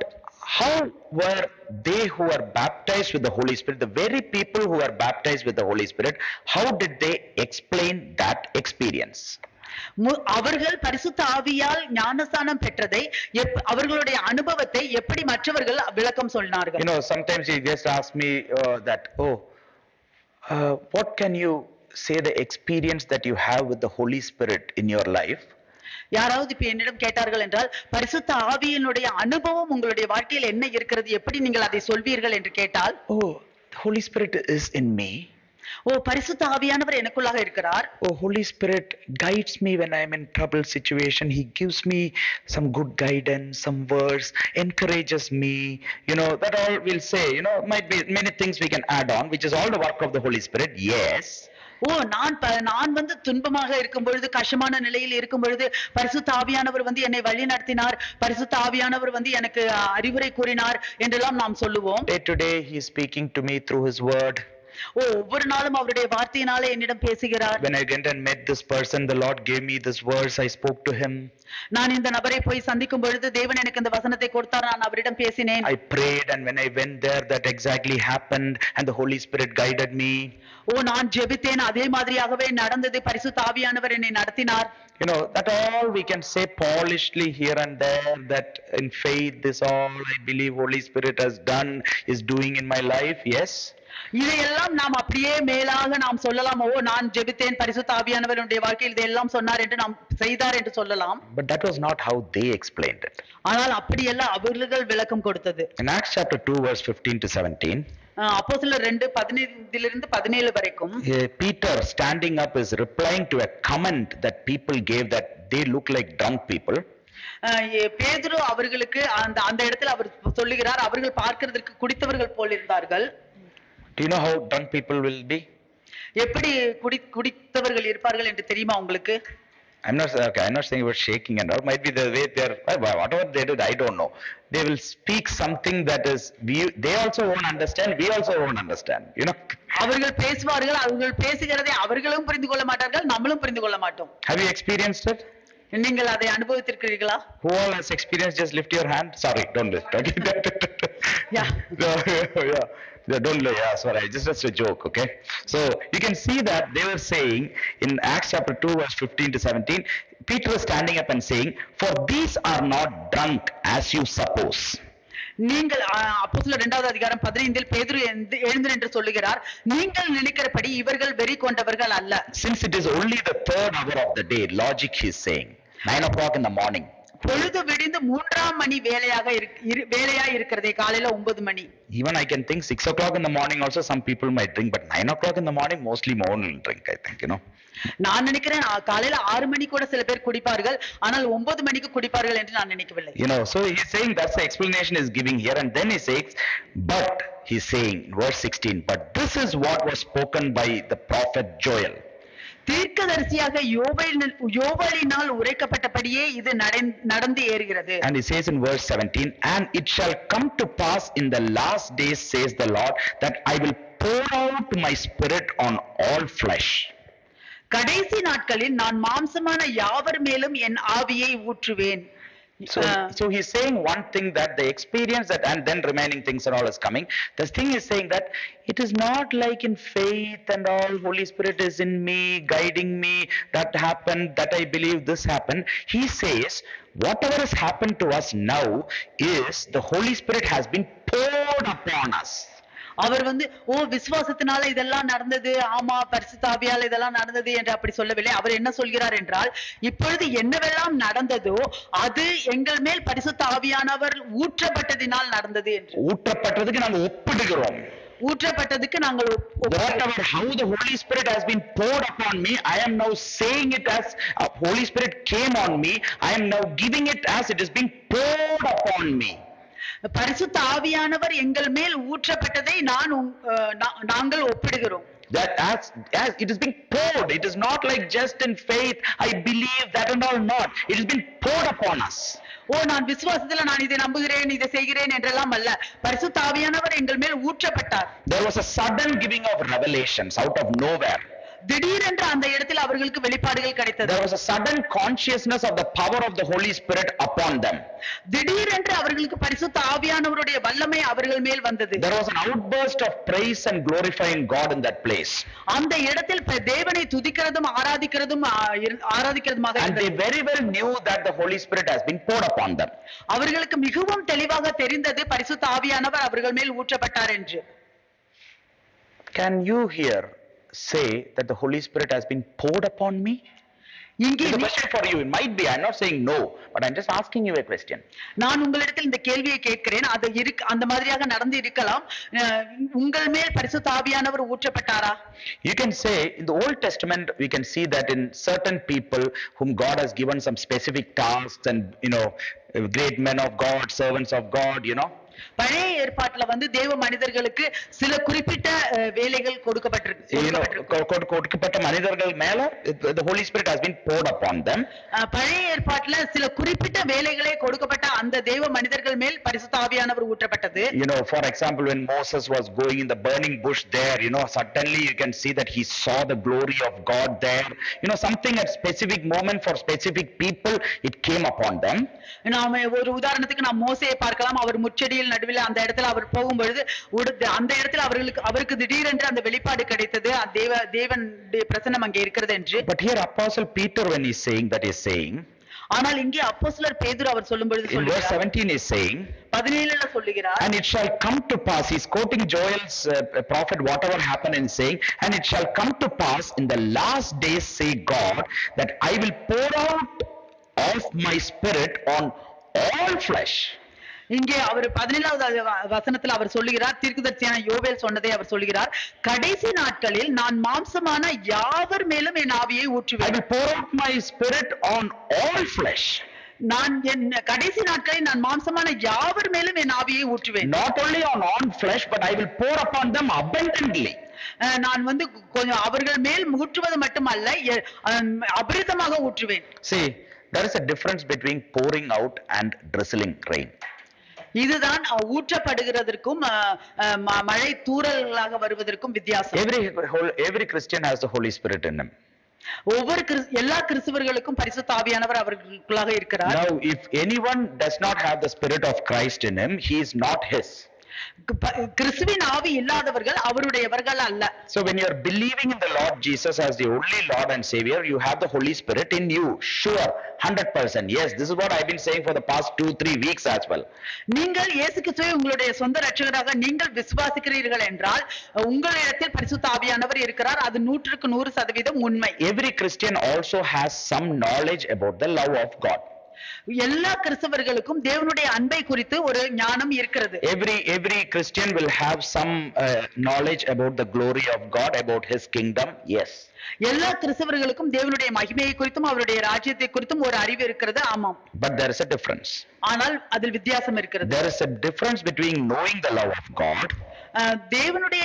how were they who were baptized with the Holy Spirit, the very people who were baptized with the Holy Spirit, how did they explain that experience? அவர்கள் பரிசுத்த ஆவியால் ஞானஸ்நானம் பெற்றதை, அவர்களுடைய அனுபவத்தை எப்படி மற்றவர்கள் விளக்கம் சொன்னார்கள்? Sometimes you just ask me that, what can you say the experience that you have with the Holy Spirit in your life? யாராவது இப்ப என்னிடம் கேட்டார்கள் என்றால், பரிசுத்த ஆவியினுடைய அனுபவம் உங்களுடைய வாழ்க்கையில் என்ன இருக்கிறது, எப்படி நீங்கள் அதை சொல்வீர்கள் என்று கேட்டால், the Holy Spirit is in me. பரிசுத்த ஆவியானவர் எனக்குள்ளாக இருக்கிறார். Holy Spirit guides me when I am in trouble situation. He gives me some good guidance, some words, encourages me. That all we'll say. Might be many things we can add on, which is all the work of the Holy Spirit. Yes. நான் துன்பமாக இருக்கும் பொழுது, கஷ்டமான நிலையில் இருக்கும் பொழுது பரிசுத்த ஆவியானவர் என்னை வழி நடத்தினார், பரிசுத்த ஆவியானவர் எனக்கு அறிவுரை கூறினார் என்றெல்லாம் நாம் சொல்லுவோம். Day to day he is speaking to me through his word. ஒவ்வொரு நாளும் அவருடைய வார்த்தையினாலே என்னிடம் பேசுகிறார். When I went and met this person, the Lord gave me this verse, I spoke to him. நான் இந்த நபரை போய் சந்திக்கும் பொழுது தேவன் எனக்கு இந்த வசனத்தை கொடுத்தார், நான் அவரிடம் பேசினேன். I prayed, and when I went there, that exactly happened, and the Holy Spirit guided me. நான் ஜெபித்தேன், அதே மாதிரியாகவே நடந்தது, பரிசுத்த ஆவியானவர் என்னை நடத்தினார். That all we can say polishedly here and there, that in faith this all I believe Holy Spirit has done, is doing in my life. Yes. இதையெல்லாம் நாம் அப்படியே மேலாக நாம் சொல்லலாம். நான் ஜெபித்தேன், பரிசுத்த ஆவியானவர் என்னுடைய வாழ்க்கையில் இதெல்லாம் சொன்னார் என்று நாம் செய்தார் என்று சொல்லலாம். But that was not how they explained it. ஆனால் அப்படியெல்லாம் அவர்கள் விளக்கம் கொடுத்தது. In Acts chapter 2 verse 15 to 17, அப்போஸ்தலர் 2:15 17 வரைக்கும், Peter standing up is replying to a comment that people gave that they look like drunk people. பேதுரு அவர்களுக்கு அந்த இடத்துல அவர் சொல்லுகிறார், அவர்கள் பார்க்கிறதற்கு குடித்தவர்கள் போல் இருந்தார்கள். Do you know how drunk people will be? எப்படி குடித்தவர்கள் இருப்பார்கள் என்று தெரியுமா உங்களுக்கு? I'm not saying about shaking and all. Might be the way they're, whatever they did, I don't know. They will speak something that is, they also won't understand, we also won't understand. அவர்கள் பேசுவார்கள், அவர்கள் பேசுகிறதை அவர்களும் புரிந்து கொள்ள மாட்டார்கள், நம்மளும் புரிந்து கொள்ள மாட்டோம். Have you experienced it? நீங்கள் அதை அனுபவித்திருக்கிறீர்களா? Who all has experienced? Just lift your hand. Sorry, don't lift. Yeah. Don't lift. Yeah, sorry, just a joke, okay? So you can see that they were saying in Acts chapter 2 verse 15 to 17, Peter was standing up and saying, "For these are not drunk as you suppose." நீங்கள் அப்போஸ்தலர் 2வது அதிகாரம் 15 பேதுரு எழுந்து என்று சொல்லுகிறார், நீங்கள் நினைக்கிறபடி இவர்கள் வெறி கொண்டவர்கள் அல்ல. Since it is only the 3rd hour of the day, logic he is saying, 9 o'clock in the morning. பொழுது விடிந்து 3ஆம் மணி வேலையா இருக்கிறதே, காலையில 9 மணி. Even I can think 6 o'clock in the morning also some people might drink, but 9 o'clock in the morning mostly more will drink, I think, நான் நினைக்கிறேன் காலையில 6 மணி கூட சில பேர் குடிப்பார்கள், ஆனால் 9 மணிக்கு குடிப்பார்கள் என்று நான் நினைக்கவில்லை. So he is saying, that's the explanation he is giving here, and then he says, but he is saying verse 16, but this is what was spoken by the prophet Joel. தீர்க்கதரிசியாக யோவேலினால் உரைக்கப்பட்டபடியே இது நடந்து ஏறுகிறது. And he says in verse 17, and it shall come to pass in the last days, says the Lord, that I will pour out my spirit on all flesh. கடைசி நாட்களில் நான் மாம்சமான யாவர் மேலும் என் ஆவியை ஊற்றுவேன். So he's saying one thing, that the experience that and then remaining things and all is coming. The thing is saying that it is not like in faith and all, Holy Spirit is in me, guiding me, that happened, that I believe this happened. He says whatever has happened to us now is the Holy Spirit has been poured upon us. அவர் வந்து விசுவாசத்தினால இதெல்லாம் நடந்தது, ஆமா பரிசுத்த ஆவியால இதெல்லாம் நடந்தது என்று அப்படி சொல்லவில்லை. அவர் என்ன சொல்கிறார் என்றால், இப்பொழுது என்னவெல்லாம் நடந்ததோ அது எங்கள் மேல் பரிசுத்த ஆவியானவர் ஊற்றப்பட்டதினால் நடந்தது என்று. ஊற்றப்பட்டதுக்கு நாங்கள் ஒப்பிடுகிறோம். ஊற்றப்பட்டதுக்கு நாங்கள் whatever how the Holy Spirit has been poured upon me, I am now saying it as Holy Spirit came on me, I am now giving it as it is being poured upon me. பரிசுத்த ஆவியானவர் எங்கள் மேல் ஊற்றப்பட்டதை நாங்கள் ஒப்பிடுகிறோம். That as it is being poured, it is not like just in faith I believe that and all, not, it has been poured upon us. நான் விசுவாசத்துல நான் இதை நம்புகிறேன், இதை செய்கிறேன் என்றெல்லாம் அல்ல, பரிசுத்த ஆவியானவர் எங்கள் மேல் ஊற்றப்பட்டார். There was a sudden giving of revelations out of nowhere. திடீரென்று அந்த இடத்தில் அவர்களுக்கு வெளிப்பாடுகள் கிடைத்தது. There was a sudden consciousness of the power of the Holy Spirit upon them. திடீரென்று அவர்களுக்கு பரிசுத்த ஆவியானவருடைய வல்லமை அவர்கள் மேல் வந்தது. There was an outburst of praise and glorifying God in that place. அந்த இடத்தில் தேவனை துதிக்கிறதும் ஆராதிக்கிறதுமாக And they very well knew that the Holy Spirit has been poured upon them. அவர்களுக்கு மிகவும் தெளிவாக தெரிந்தது பரிசுத்த ஆவியானவர் அவர்கள் மேல் ஊற்றப்பட்டார் என்று. Can you hear say that the Holy Spirit has been poured upon me? இங்கே It's a question for you. It might be. I'm not saying no, but I'm just asking you a question. நான் உங்களிடத்தில் இந்த கேள்வியை கேட்கிறேன். அது அந்த மாதிரியாக நடந்து இருக்கலாம். உங்கள் மேல் பரிசுத்த ஆவியானவர் ஊற்றப்பட்டாரா? You can say in the Old Testament we can see that in certain people whom God has given some specific tasks and great men of God, servants of God, பழைய ஏற்பாட்டுல வந்து தேவ மனிதர்களுக்கு சில குறிப்பிட்ட வேலைகள் கொடுக்கப்பட்ட மனிதர்கள் மேல the Holy Spirit has been poured upon them. பழைய ஏற்பாட்டுல சில குறிப்பிட்ட வேலைகளே கொடுக்கப்பட்ட அந்த தேவ மனிதர்கள் மேல் பரிசுத்த ஆவியானவர் ஊற்றப்பட்டது. For example, when Moses was going in the burning bush there, suddenly you can see that he saw the glory of God there. Something at specific moment for specific people, it came upon them. நாம ஒரு உதாரணத்துக்கு நாம் மோசேயை பார்க்கலாம். அவர் முச்செடியில் நடுவில் அந்த இடத்துல அவர் போகும்பொழுது அந்த இடத்துல அவருக்கு திடீரென்று அந்த வெளிப்பாடு கிடைத்தது, தேவனுடைய பிரசன்னம் அங்கே இருக்கிறது என்று. But here Apostle Peter, when he is saying that, is saying, ஆனால் இங்கே அப்போஸ்தலர் பேதுரு அவர் சொல்லும்போது in verse 17 is saying, 17ல சொல்லுகிறார், and it shall come to pass, he's quoting Joel's prophet, whatever happened, and saying, and it shall come to pass in the last days, say God, that I will pour out of my spirit on all flesh. இங்கே அவர் 17வது வசனத்தில் அவர் சொல்லுகிறார், தீர்க்கதரிசியான யோவேல் சொன்னதை அவர் சொல்லுகிறார், கடைசி நாட்களில் நான் மாம்சமான யாவர் மேலும் என் ஆவியை ஊற்றுவேன். I will pour out my spirit on all flesh. நான் கடைசி நாட்களில் நான் மாம்சமான யாவர் மேலும் என் ஆவியை ஊற்றுவேன். Not only on flesh, but I will pour upon them abundantly. நான் வந்து கொஞ்சம் அவர்கள் மேல் ஊற்றுவது மட்டுமல்ல, அபரிதமாக ஊற்றுவேன். See, there is a difference between pouring out and drizzling rain. இதுதான் ஊற்றப்படுகிறதற்கும் மழை தூறல்களாக வருவதற்கும் வித்தியாசம். Every Christian has the Holy Spirit in him. எல்லா கிறிஸ்தவர்களுக்கும் பரிசுத்த ஆவியானவர் அவர்களுக்குள்ளாக இருக்கிறார். Now if anyone does not have the spirit of Christ in him, he is not his. கிறிஸ்துவின் ஆவி இல்லாதவர்கள் அவருடையவர்கள் அல்ல. So when you are believing in the Lord Jesus as the only Lord and Savior, you have the Holy Spirit in you, sure, 100%. Yes, this is what I've been saying for the past 2-3 weeks as well. நீங்கள் இயேசு கிறிஸ்துவை உங்களுடைய சொந்த இரட்சகராக நீங்கள் விசுவாசிக்கிறீர்கள் என்றால் உங்களிடத்தில் பரிசுத்த ஆவியானவர் இருக்கிறார். அது 100% உண்மை. Every Christian also has some knowledge about the love of God. எல்லா கிறிஸ்தவர்களுக்கும் தேவனுடைய அன்பை குறித்து ஒரு ஞானம் இருக்கிறது. Every Christian will have some knowledge about the glory of God, about his kingdom. Yes. எல்லா கிறிஸ்தவர்களுக்கும் தேவனுடைய மகிமையை குறித்தும் அவருடைய ராஜ்யத்தை குறித்தும் ஒரு அறிவு இருக்கிறது. ஆமாம். But there is a difference. ஆனால் அதில் வித்தியாசம் இருக்கிறது. There is a difference between knowing the love of God, தேவனுடைய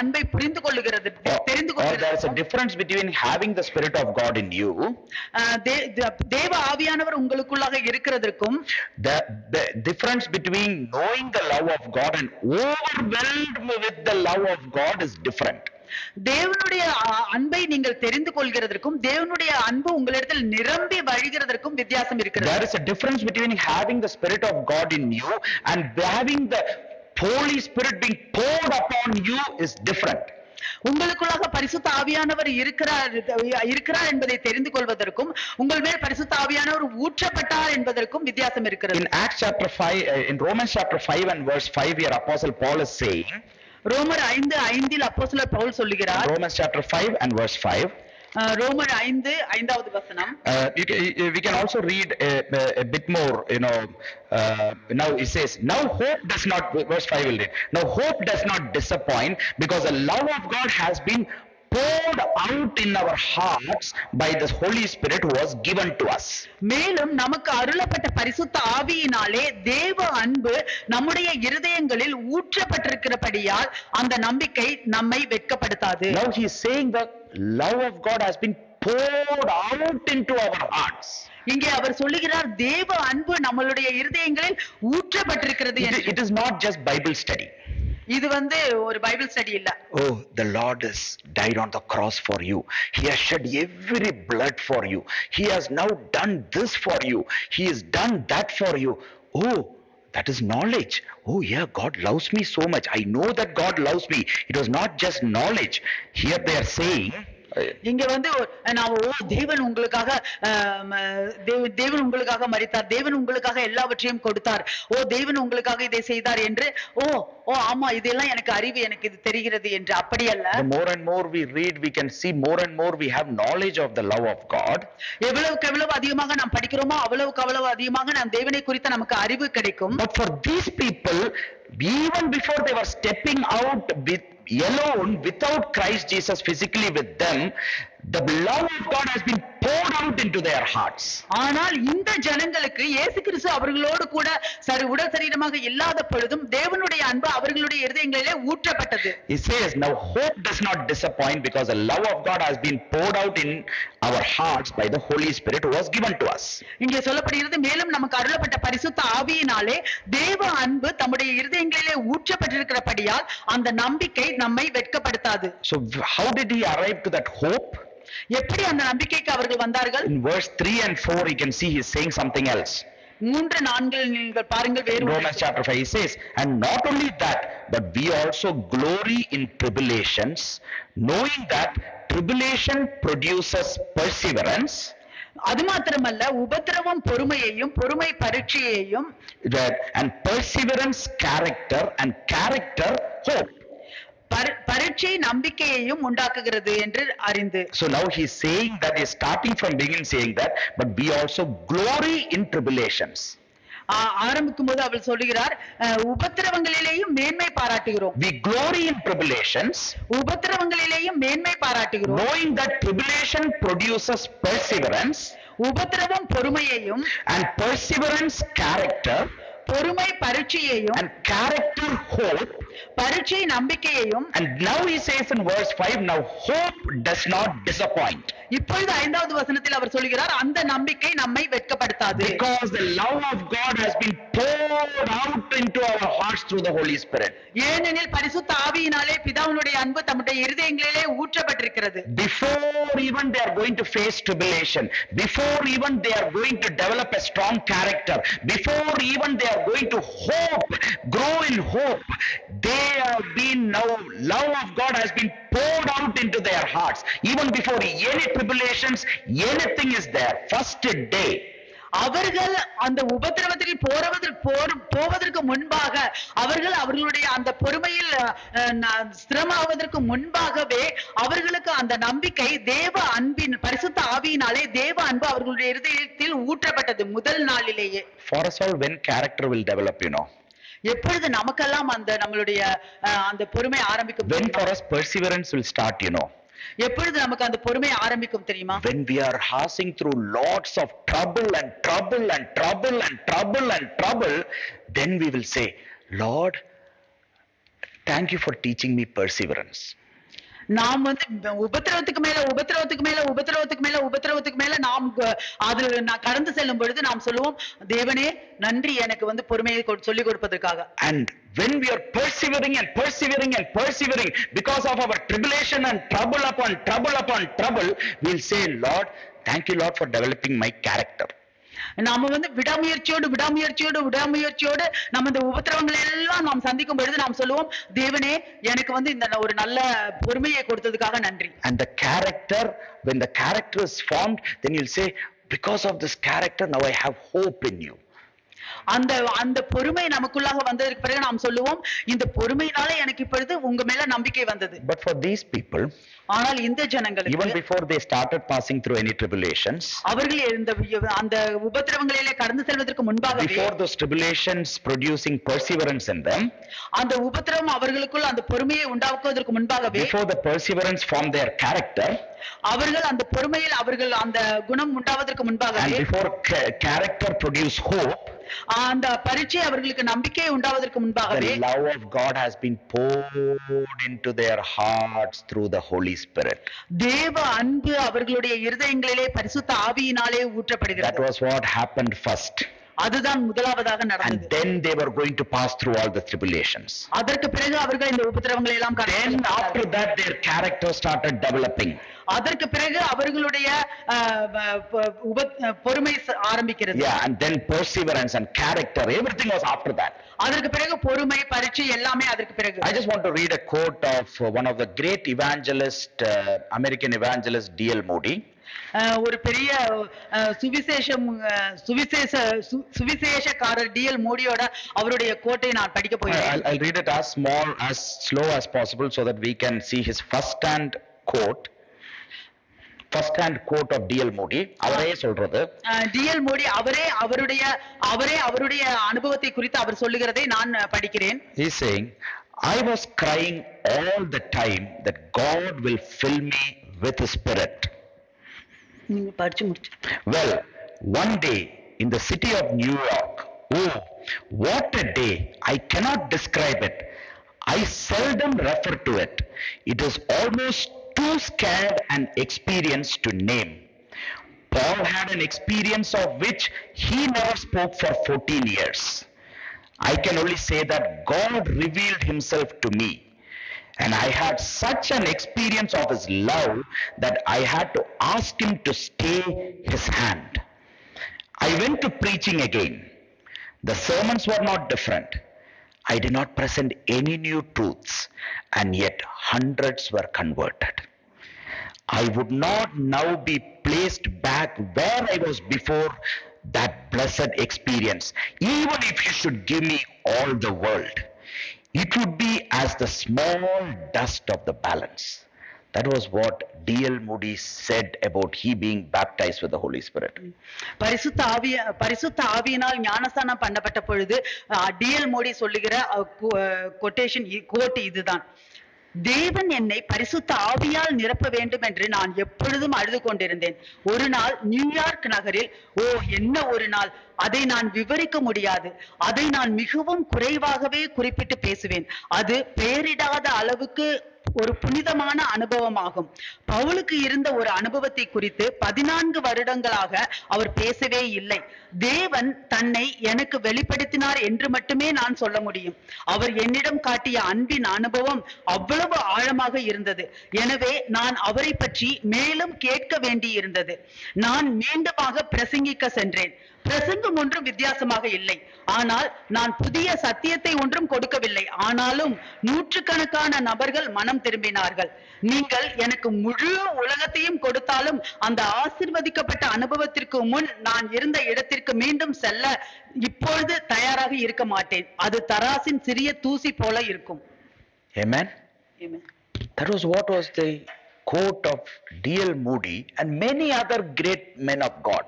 அன்பை புரிந்து கொள்ளுகிறது, தெரிந்து கொள்ளுகிறது. There is a difference between having the spirit of God in you, தேவ ஆவியானவர் உங்களுக்குள்ளாக இருக்கிறதற்கும், the difference between knowing the love of God and overwhelmed with the love of God is different. தேவனுடைய அன்பை நீங்கள் தெரிந்து கொள்கிறதற்கும் தேவனுடைய அன்பு உங்களிடத்தில் நிரம்பி வழிகிறதற்கும் வித்தியாசம் இருக்கிறது. There is a difference between having the Spirit of God in you and having the Holy Spirit being poured upon you is different. உங்களுக்குள்ளாக பரிசுத்த ஆவியானவர் இருக்கிறார் என்பதை தெரிந்து கொள்வதற்கும் உங்கள் மேல் பரிசுத்த ஆவியானவர் ஊற்றப்பட்டார் என்பதற்கும் வித்தியாசம் இருக்கிறது. In Acts chapter 5, in Romans chapter 5 and verse 5, here Apostle Paul is saying, ரோமர் 5:5 அப்போஸ்தலர் பவுல் சொல்லுகிறார். Romans chapter 5 and verse 5. ரோமர் 5:5 வசனம். We can also read a bit more, now it says, now hope does not, verse 5 will read, now hope does not disappoint because the love of God has been poured out in our hearts by the Holy Spirit who was given to us. மேலும் நமக்கு அருளப்பட்ட பரிசுத்த ஆவியினாலே தேவ அன்பு நம்முடைய இருதயங்களில் ஊற்றப்பட்டிருக்கிறபடியால் அந்த நம்பிக்கை நம்மை வெட்கப்படுத்தாது. Now he is saying that love of God has been poured out into our hearts. இங்கே அவர் சொல்லுகிறார் தேவ அன்பு நம்மளுடைய இருதயங்களில் ஊற்றப்பட்டிருக்கிறது என்று. It is not just Bible study. இது ஒரு பைபிள் ஸ்டடி இல்ல. Oh, the Lord has died on the cross for you. He has shed every blood for you. He has now done this for you. He has done that for you. Oh, that is knowledge. Oh yeah, God loves me so much. I know that God loves me. It was not just knowledge. Here they are saying, இங்க நான் தேவன் உங்களுக்காக தேவன் உங்களுக்காக மரித்தார், தேவன் உங்களுக்காக எல்லாவற்றையும் கொடுத்தார், தேவன் உங்களுக்காக இதை செய்தார் என்று ஆமா இதெல்லாம் எனக்கு அறிவு, எனக்கு இது தெரிகிறது என்று அப்படி அல்ல. The more and more we read, we can see more and more we have knowledge of the love of God. எவ்வளவுக்கு எவ்வளவு அதிகமாக நாம் படிக்கிறோமோ அவ்வளவுக்கு அவ்வளவு அதிகமாக நாம் தேவனை குறித்த நமக்கு அறிவு கிடைக்கும். But for these people, even before they were stepping out alone without Christ Jesus physically with them, the love of God has been poured out into their hearts. ஆனால் இந்த ஜனங்களுக்கு இயேசு கிறிஸ்து அவர்களோடு கூட உடல் சரீரமாக இல்லாத பொழுதும் தேவனுடைய அன்பு அவர்களுடைய இருதயங்களிலே ஊற்றப்பட்டது. He says, now hope does not disappoint because the love of God has been poured out in our hearts by the Holy Spirit who was given to us. இங்கே சொல்லப்படுகிறது மேலும் நமக்கு அருளப்பட்ட பரிசுத்த ஆவியினாலே தேவ அன்பு தம்முடைய இருதயங்களிலே ஊற்றப்பட்டிருக்கிறபடியால் அந்த நம்பிக்கை நம்மை வெட்கப்படுத்தாது. So how did he arrive to that hope? எப்படி அந்த நம்பிக்கைக்கு அவர்கள் வந்தார்கள்? In verse 3 and 4 you can see he is saying something else. 3-4 நீங்கள் பாருங்கள் வேறு. Romans chapter 5 he says, and not only that but we also glory in tribulations, knowing that tribulation produces perseverance. அது மாத்திரமல்ல உபத்திரவம் பொறுமையையும் பொறுமை பரீட்சையையும், and perseverance character, and character hope. பரீட்சை நம்பிக்கையையும் உண்டாக்குகிறது என்று அறிந்து. So now he is saying that, he is starting from beginning saying that, but we also glory in tribulations. ஆரம்பிக்கும் போது அவள் சொல்லுகிறார் உபத்திரவங்களிலேயும் மேன்மை பாராட்டுகிறோம். We glory in tribulations, உபத்திரவங்களிலேயும் மேன்மை பாராட்டுகிறோம், knowing that tribulation produces perseverance, உபத்திரவம் பொறுமையையும், and perseverance character, பொறுமை பரீட்சையையும், and character hope, பரீட்சை நம்பிக்கையையும். and now he says in verse 5, now hope does not disappoint. இப்பொழுது 5வது வசனத்தில் அவர் சொல்கிறார் அந்த நம்பிக்கை நம்மை வெட்கப்படுத்தாது. Because the love of God has been poured out into our hearts through the Holy Spirit. ஏனெனில் பரிசுத்த ஆவியினாலே பிதாவினுடைய அன்பு தம்முடைய இருதயங்களிலே ஊற்றப்பட்டிருக்கிறது. Before even they are going to face tribulation, before even they are going to develop a strong character, before even they are going to hope, grow in hope, they have been now, love of God has been poured out into their hearts. Even before any tribulations, anything is there, first day. அவர்கள் அந்த உபத்திரவத்தில் போவதற்கு முன்பாக அவர்களுடைய அந்த பொறுமையில் ஸ்திரமாவதற்கு முன்பாகவே அவர்களுக்கு அந்த நம்பிக்கை தேவ அன்பின் பரிசுத்த ஆவியினாலே தேவ அன்பு அவர்களுடைய இருதயத்தில் ஊற்றப்பட்டது முதல் நாளிலேயே. For us all, when character will develop, எப்பொழுது நமக்கெல்லாம் அந்த நம்மளுடைய அந்த பொறுமை ஆரம்பிக்கும்? When for us perseverance will start, எப்பொழுது நமக்கு அந்த பொறுமை ஆரம்பிக்கும் தெரியுமா? When we are passing through lots of trouble and trouble and trouble and trouble and trouble, then we will say, Lord, thank you for teaching me perseverance. நாம் உபத்திரவத்துக்கு மேல உபத்திரவத்துக்கு மேல உபத்திரவத்துக்கு மேல உபத்திரவத்துக்கு மேல நாம் அதுல நான் கடந்து செல்லும் பொழுது நாம் சொல்லுவோம், தேவனே நன்றி எனக்கு பொறுமையை சொல்லிக் கொடுப்பதற்காக. And when we are persevering and persevering and persevering because of our tribulation and trouble upon trouble upon trouble, we'll say, Lord, thank you, Lord, for developing my character. நாம விடாமுயற்சியோடு விடாமுயற்சியோடு விடாமுயற்சியோடு நம்ம இந்த உபத்திரவங்களை எல்லாம் நாம் சந்திக்கும் பொழுது நாம் சொல்லுவோம், தேவனே எனக்கு இந்த ஒரு நல்ல பொறுமையை கொடுத்ததுக்காக நன்றி. And the character, when the character is formed, then you'll say, because of this character now I have hope in you. அந்த பொறுமை நமக்குள்ளாக வந்ததற்கு பிறகு நாம் சொல்லுவோம், இந்த பொறுமையினால எனக்கு இப்பொழுது உங்க மேல நம்பிக்கை வந்தது. But for these people, ஆனால் இந்த ஜனங்களுக்கு, even before they started passing through any tribulations, அவர்கள் அந்த உபத்திரவங்களிலே கடந்து செல்வதற்கு முன்பாகவே, before those tribulations producing perseverance in them, அந்த உபத்திரவம் அவர்களுக்குள் அந்த பொறுமையை உண்டாக்குவதற்கு முன்பாகவே, before the perseverance formed their character, அவர்கள் அந்த பொறுமையில் அவர்கள் அந்த குணம் உண்டாவதற்கு முன்பாகவே, and before character produce hope, அந்த பரீட்சை அவர்களுக்கு நம்பிக்கை உண்டாவதற்கு முன்பாகவே, the love of God has been poured into their hearts through the Holy Spirit. தேவ அன்பு அவர்களுடைய இருதயங்களிலே பரிசுத்த ஆவியினாலே ஊற்றப்படுகிறது. That was what happened first. அதுதான் முதலாவதாக நடந்தது. And then they were going to pass through all the tribulations. அதற்கு பிறகு அவர்கள் இந்த உபத்திரவங்களை எல்லாம் Then after that their character started developing. அதற்கு பிறகு அவர்களுடைய பொறுமை ஆரம்பிக்கிறது. Yeah, and then perseverance and character, everything was after that. அதற்கு பிறகு பொறுமை பரீட்சை எல்லாமே அதற்கு பிறகு. I just want to read a quote of one of the great evangelist, American evangelist D.L. Moody. ஒரு பெரிய சுவிசேஷக்காரர் D.L. மோடியோட அவருடைய கோட்டை நான் படிக்க போகிறேன். I'll read it as small, as slow as possible so that we can see his first hand quote of D.L. Moody. அவரே சொல்றது. D.L. மோடி அவரே அவருடைய அனுபவத்தை குறித்து அவர் சொல்லுகிறதை நான் படிக்கிறேன். He is saying, I was crying all the time that God will fill me with his spirit. நீங்க படிச்சு முடிச்சு. Well, one day in the city of New York, oh, what a day! I cannot describe it. I seldom refer to it. It is almost too scared an experience to name. Paul had an experience of which he never spoke for 14 years. I can only say that God revealed himself to me. And I had such an experience of his love that I had to ask him to stay his hand. I went to preaching again. The sermons were not different. I did not present any new truths, and yet hundreds were converted. I would not now be placed back where I was before that blessed experience, even if you should give me all the world. It would be as the small dust of the balance. That was what D.L. Moody said about he being baptized with the Holy Spirit. பரிசுத்த ஆவியினால் ஞானஸ்நானம் பண்ணப்பட்ட பொழுது D.L. Modi சொல்லுகிற code இதுதான். தேவன் என்னை பரிசுத்த ஆவியால் நிரப்ப வேண்டும் என்று நான் எப்பொழுதும் அழுது கொண்டிருந்தேன். ஒரு நாள் நியூயார்க் நகரில், என்ன ஒரு நாள், அதை நான் விவரிக்க முடியாது. அதை நான் மிகவும் குறைவாகவே குறிப்பிட்டு பேசுவேன். அது பெயரிடாத அளவுக்கு ஒரு புனிதமான அனுபவமாகும். பவுலுக்கு இருந்த ஒரு அனுபவத்தை குறித்து 14 வருடங்களாக அவர் பேசவே இல்லை. தேவன் தன்னை எனக்கு வெளிப்படுத்தினார் என்று மட்டுமே நான் சொல்ல முடியும். அவர் என்னிடம் காட்டிய அன்பின் அனுபவம் அவ்வளவு ஆழமாக இருந்தது. எனவே நான் அவரை பற்றி மேலும் கேட்க வேண்டியிருந்தது. நான் மீண்டுமாக பிரசங்கிக்க சென்றேன். பிரசங்கம் ஒன்றும் வித்தியாசமாக இல்லை. ஆனால் நான் புதிய சத்தியத்தை ஒன்றும் கொடுக்கவில்லை. ஆனாலும் நூற்றுக்கணக்கான நபர்கள் மனம் திரும்பினார்கள். நீங்கள் எனக்கு முழு உலகத்தையும் கொடுத்தாலும் அந்த ஆசீர்வதிக்கப்பட்ட அனுபவத்திற்கு முன் நான் இருந்த இடத்திற்கு மீண்டும் செல்ல இப்பொழுது தயாராக இருக்க மாட்டேன். அது தராசின் சிறிய தூசி போல இருக்கும். Amen. Amen. That was what was the quote of D.L. Moody and many other great men of God.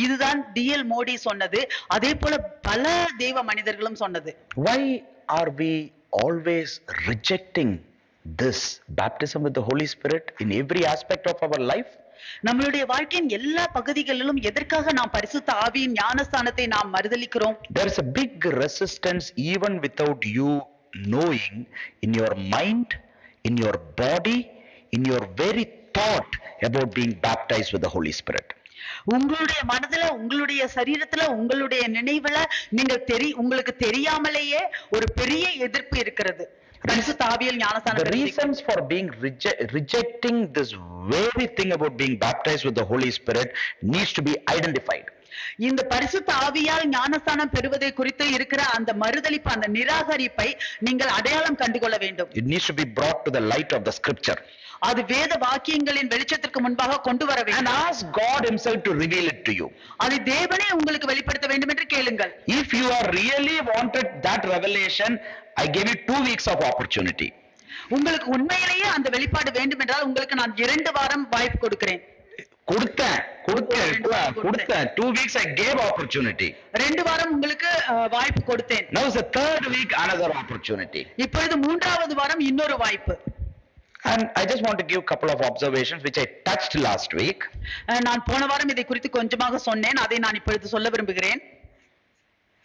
இதுதான் D.L. மோடி சொன்னது. அதே போல பல தேவ மனிதர்களும் சொன்னது. Why are we always rejecting this baptism with the Holy Spirit in every aspect of our life? நம்மளுடைய வாழ்க்கையின் எல்லா பகுதிகளிலும் எதற்காக நாம் பரிசுத்த ஆவியின் ஞானஸ்நானத்தை நாம் மறுதலிக்கிறோம்? There is a big resistance even without you knowing, in your mind, in your body, in your very thought about being baptized with the Holy Spirit. உங்களுடைய மனதுல, உங்களுடைய சரீரத்துல, உங்களுடைய நினைவுல உங்களுக்கு தெரியாமலேயே ஒரு பெரிய எதிர்ப்பு இருக்கிறது. பரிசுத்த ஆவியில் ஞானஸ்நானம் The reasons for being rejecting this very thing about being baptized with the Holy Spirit needs to be identified. இந்த பரிசுத்த ஆவியால் ஞானஸ்நானம் பெறுவதை குறித்து இருக்கிற அந்த மறுதலிப்பு, அந்த நிராகரிப்பை நீங்கள் அடையாளம் கண்டுகொள்ள வேண்டும். It needs to be brought to the light of the scripture. அது வேத வாக்கியங்களின் வெளிச்சத்திற்கு முன்பாக கொண்டு வர வேண்டும். And ask God himself to reveal it to you. அது தேவனே உங்களுக்கு வெளிப்படுத்த வேண்டும் என்று கேளுங்கள். If you are really wanted that revelation, I gave you 2 weeks of opportunity. உங்களுக்கு உண்மையிலேயே அந்த வெளிப்பாடு வேண்டும் என்றால் உங்களுக்கு நான் 2 வாரம் வாய்ப்பு கொடுக்கிறேன். கொடுத்தேன் 2 weeks I gave opportunity. 2 வாரம் உங்களுக்கு வாய்ப்பு கொடுத்தேன். Now is the 3rd week another opportunity. இப்பொழுது 3வது வாரம் இன்னொரு வாய்ப்பு. And I just want to give a couple of observations which I touched last week. நான் போன வாரம் இதை குறித்து கொஞ்சமாக சொன்னேன், அதை நான் இப்பொழுது சொல்ல விரும்புகிறேன்.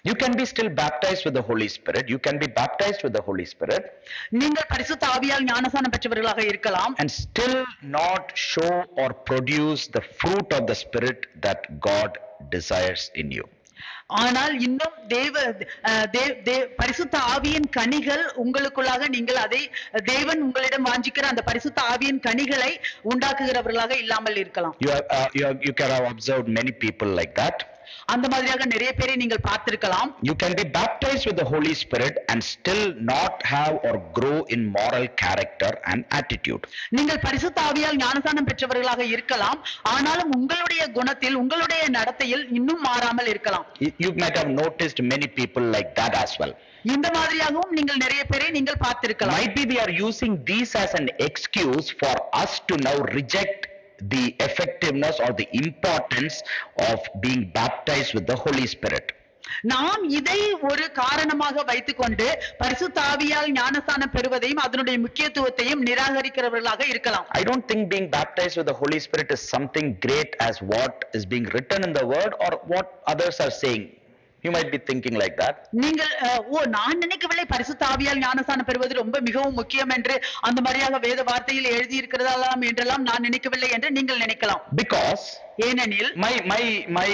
You can be still baptized with the Holy Spirit. You can be baptized with the Holy Spirit. நீங்கள் பரிசுத்த ஆவியால் ஞானஸ்நானம் பெற்றவர்களாக இருக்கலாம். And still not show or produce the fruit of the Spirit that God desires in you. ஆனால் இன்னும் பரிசுத்த ஆவியின் கனிகள் உங்களுக்குள்ளாக நீங்கள் அதை தேவன் உங்களிடம் வாஞ்சிக்கிற அந்த பரிசுத்த ஆவியின் கனிகளை உண்டாக்குகிறவர்களாக இல்லாமல் இருக்கலாம். You can have observed many people like that. அந்த மாதிரியாக நிறைய பேரை நீங்கள் பார்த்திருக்கலாம். You can be baptized with the Holy Spirit and still not have or grow in moral character and attitude. நீங்கள் பரிசுத்த ஆவியால் ஞானஸ்நானம் பெற்றவர்களாக இருக்கலாம், ஆனாலும் உங்களுடைய குணத்தில், உங்களுடைய நடத்தையில் இன்னும் மாறாமல் இருக்கலாம். You might have noticed many people like that as well. இந்த மாதிரியாகவும் நீங்கள் நிறைய பேரை நீங்கள் பார்த்திருக்கலாம். Might be they are using these as an excuse for us to now reject the effectiveness or the importance of being baptized with the Holy Spirit. நாம் இதை ஒரு காரணமாக வைத்துக்கொண்டு பரிசுத்த ஆவியால் ஞானஸ்நானம் பெறுவதையும் அதனுடைய முக்கியத்துவத்தையும் நிராகரிக்கிறவர்களாக இருக்கலாம். I don't think being baptized with the Holy Spirit is something great as what is being written in the word or what others are saying. You might be thinking like that. நீங்கள் நான் நினைக்கவில்லை பரிசுத்த ஆவியால் ஞானஸ்நானம் பெறுவது ரொம்ப மிகவும் முக்கியம் என்று, அந்த மாதிரியாக வேத வார்த்தையில் எழுதி இருக்கிறதாலாம் என்றெல்லாம் நான் நினைக்கவில்லை என்று நீங்கள் நினைக்கலாம். Because ஏனெனில் my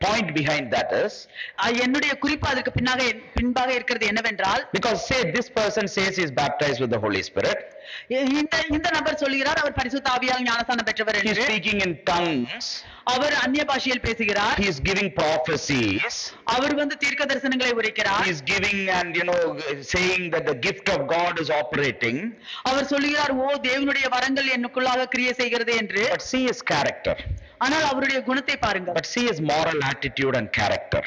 point behind that is என்னுடைய குறிப்பு அதற்கு பின்பாக இருக்கிறது என்னவென்றால், because say this person says he is baptized with the Holy Spirit. இந்த நபர் சொல்கிறார் அவர் பரிசுத்த ஆவியால் ஞானஸ்நானம் பெற்றவர் என்று. He is speaking in tongues. அவர் அந்நிய பாஷையில் பேசுகிறார். He is giving prophecies. அவர் தீர்க்க தரிசனங்களை உரைக்கிறார். He is giving and saying that the gift of God is operating. அவர் சொல்கிறார் தேவனுடைய வரங்கள் எனக்குள்ளாக கிரியை செய்கிறது என்று. But see his character. ஆனால் அவருடைய குணத்தை பாருங்கள். But see his moral attitude and character.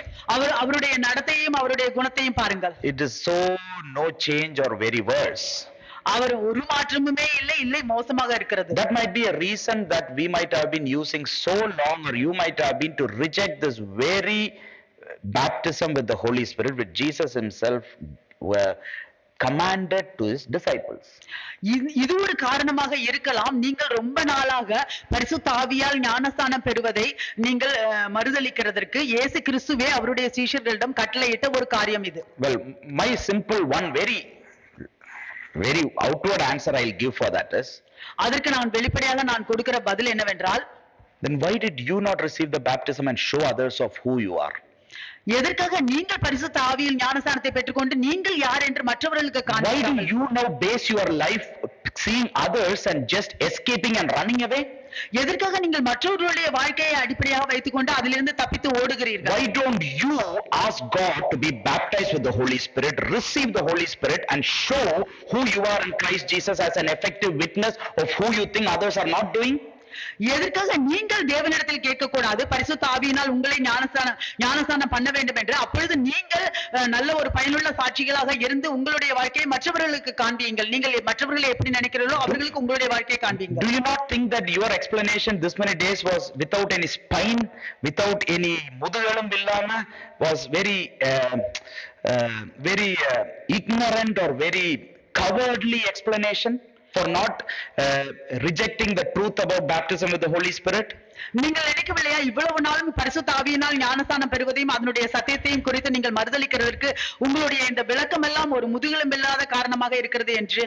அவருடைய நடத்தையும் அவருடைய குணத்தையும் பாருங்கள். It is so no change or very worse. அவர் ஒரு மாற்றமுமே இல்லை மோசமாக இருக்கிறது. That might be a reason that we might have been using so long, or you might have been to reject this very baptism with the Holy Spirit which Jesus himself commanded to his disciples. இது ஒரு காரணமாக இருக்கலாம். நீங்கள் ரொம்ப நாளாக பரிசுத்த ஆவியால் ஞானஸ்நானம் பெறுவதை நீங்கள் மறுதலிக்கிறதற்கு இயேசு கிறிஸ்துவே அவருடைய சீஷர்களிடம் கட்டளையிட்ட ஒரு காரியம் இது. Well, my simple one very outward answer I'll give for that is, அதற்கு நான் வெளிப்படையாக நான் கொடுக்கிற பதில் என்னவென்றால், then why did you not receive the baptism and show others of who you are? எதற்காக நீங்கள் பரிசுத்த ஆவியில் ஞானஸ்நானத்தை பெற்றுக்கொண்டு நீங்கள் யார் என்று மற்றவர்களுக்கு காண்பிக்காமல்? Why do you now base your life seeing others and just escaping and running away? எதற்காக நீங்கள் மற்றவர்களுடைய வாழ்க்கையை அடிப்படையாக வைத்துக்கொண்டு அதிலிருந்து தப்பித்து ஓடுகிறீர்கள்? Why don't you ask God to be baptized with the Holy Spirit, receive the Holy Spirit and show who you are in Christ Jesus as an effective witness of who you think others are not doing? எதற்காக நீங்கள் தேவனிடத்தில் கேட்கக்கூடாது பரிசுத்த ஆவியினால் உங்களை ஞானஸ்நானம் பண்ண வேண்டும் என்று? அப்பொழுது நீங்கள் நல்ல ஒரு பயனுள்ள சாட்சிகளாக இருந்து உங்களுடைய வாழ்க்கையை மற்றவர்களுக்கு காண்பியுங்கள். நீங்கள் மற்றவர்களை எப்படி நினைக்கிறீர்களோ அவர்களுக்கு உங்களுடைய வாழ்க்கையை காண்பியுங்கள். Do you not think that your explanation this many days was without any spine, without any முதுகெலும்பு இல்லாம, was very ignorant or very cowardly explanation for not rejecting the truth about baptism with the Holy Spirit? நீங்கள் நினைக்கவில்லையா இவ்வளவு நாளும் பரிசுத்த ஆவியினால் ஞானஸ்நானம் பெறுவதையும் அதனுடைய சத்தியத்தையும் குறித்து நீங்கள் மறுதலிக்கிறதற்கு உங்களுடைய இந்த விளக்கம் எல்லாம் ஒரு முதுகெலும்பில்லாத காரணமாக இருக்கிறது என்று?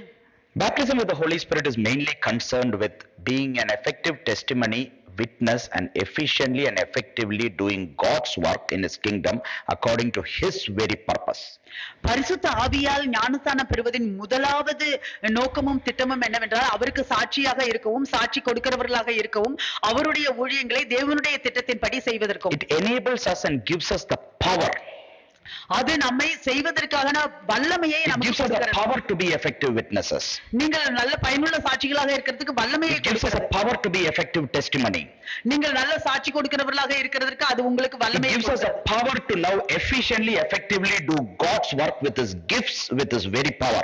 Baptism with the Holy Spirit is mainly concerned with being an effective testimony, witness, and efficiently and effectively doing God's work in His kingdom according to His very purpose. பரிசுத்த ஆவியால் ஞானஸ்தானம் பெறுவதின் முதலாவது நோக்கமும் திட்டமும் என்னவென்றால் அவருக்கு சாட்சியாக இருக்கவும் சாட்சி கொடுக்கிறவர்களாக இருக்கவும் அவருடைய ஊழியங்களை தேவனுடைய திட்டத்தின்படி செய்வதற்கும். It enables us and gives us the power. அது நம்மை செய்வதற்கான வல்லமையை It நமக்கு gives us the கொடுக்கிறது. power to be effective witnesses. நீங்கள் நல்ல பயனுள்ள சாட்சிகளாக இருக்கிறதுக்கு வல்லமையை It gives us the கொடுக்கிறது. power to be effective testimony. நீங்கள் நல்ல சாட்சி கொடுக்கிறவர்களாக இருக்கிறதுக்கு அது உங்களுக்கு It வல்லமையை gives us the கொடுக்கிறது. power to now efficiently, effectively do God's work with His gifts, with His very power.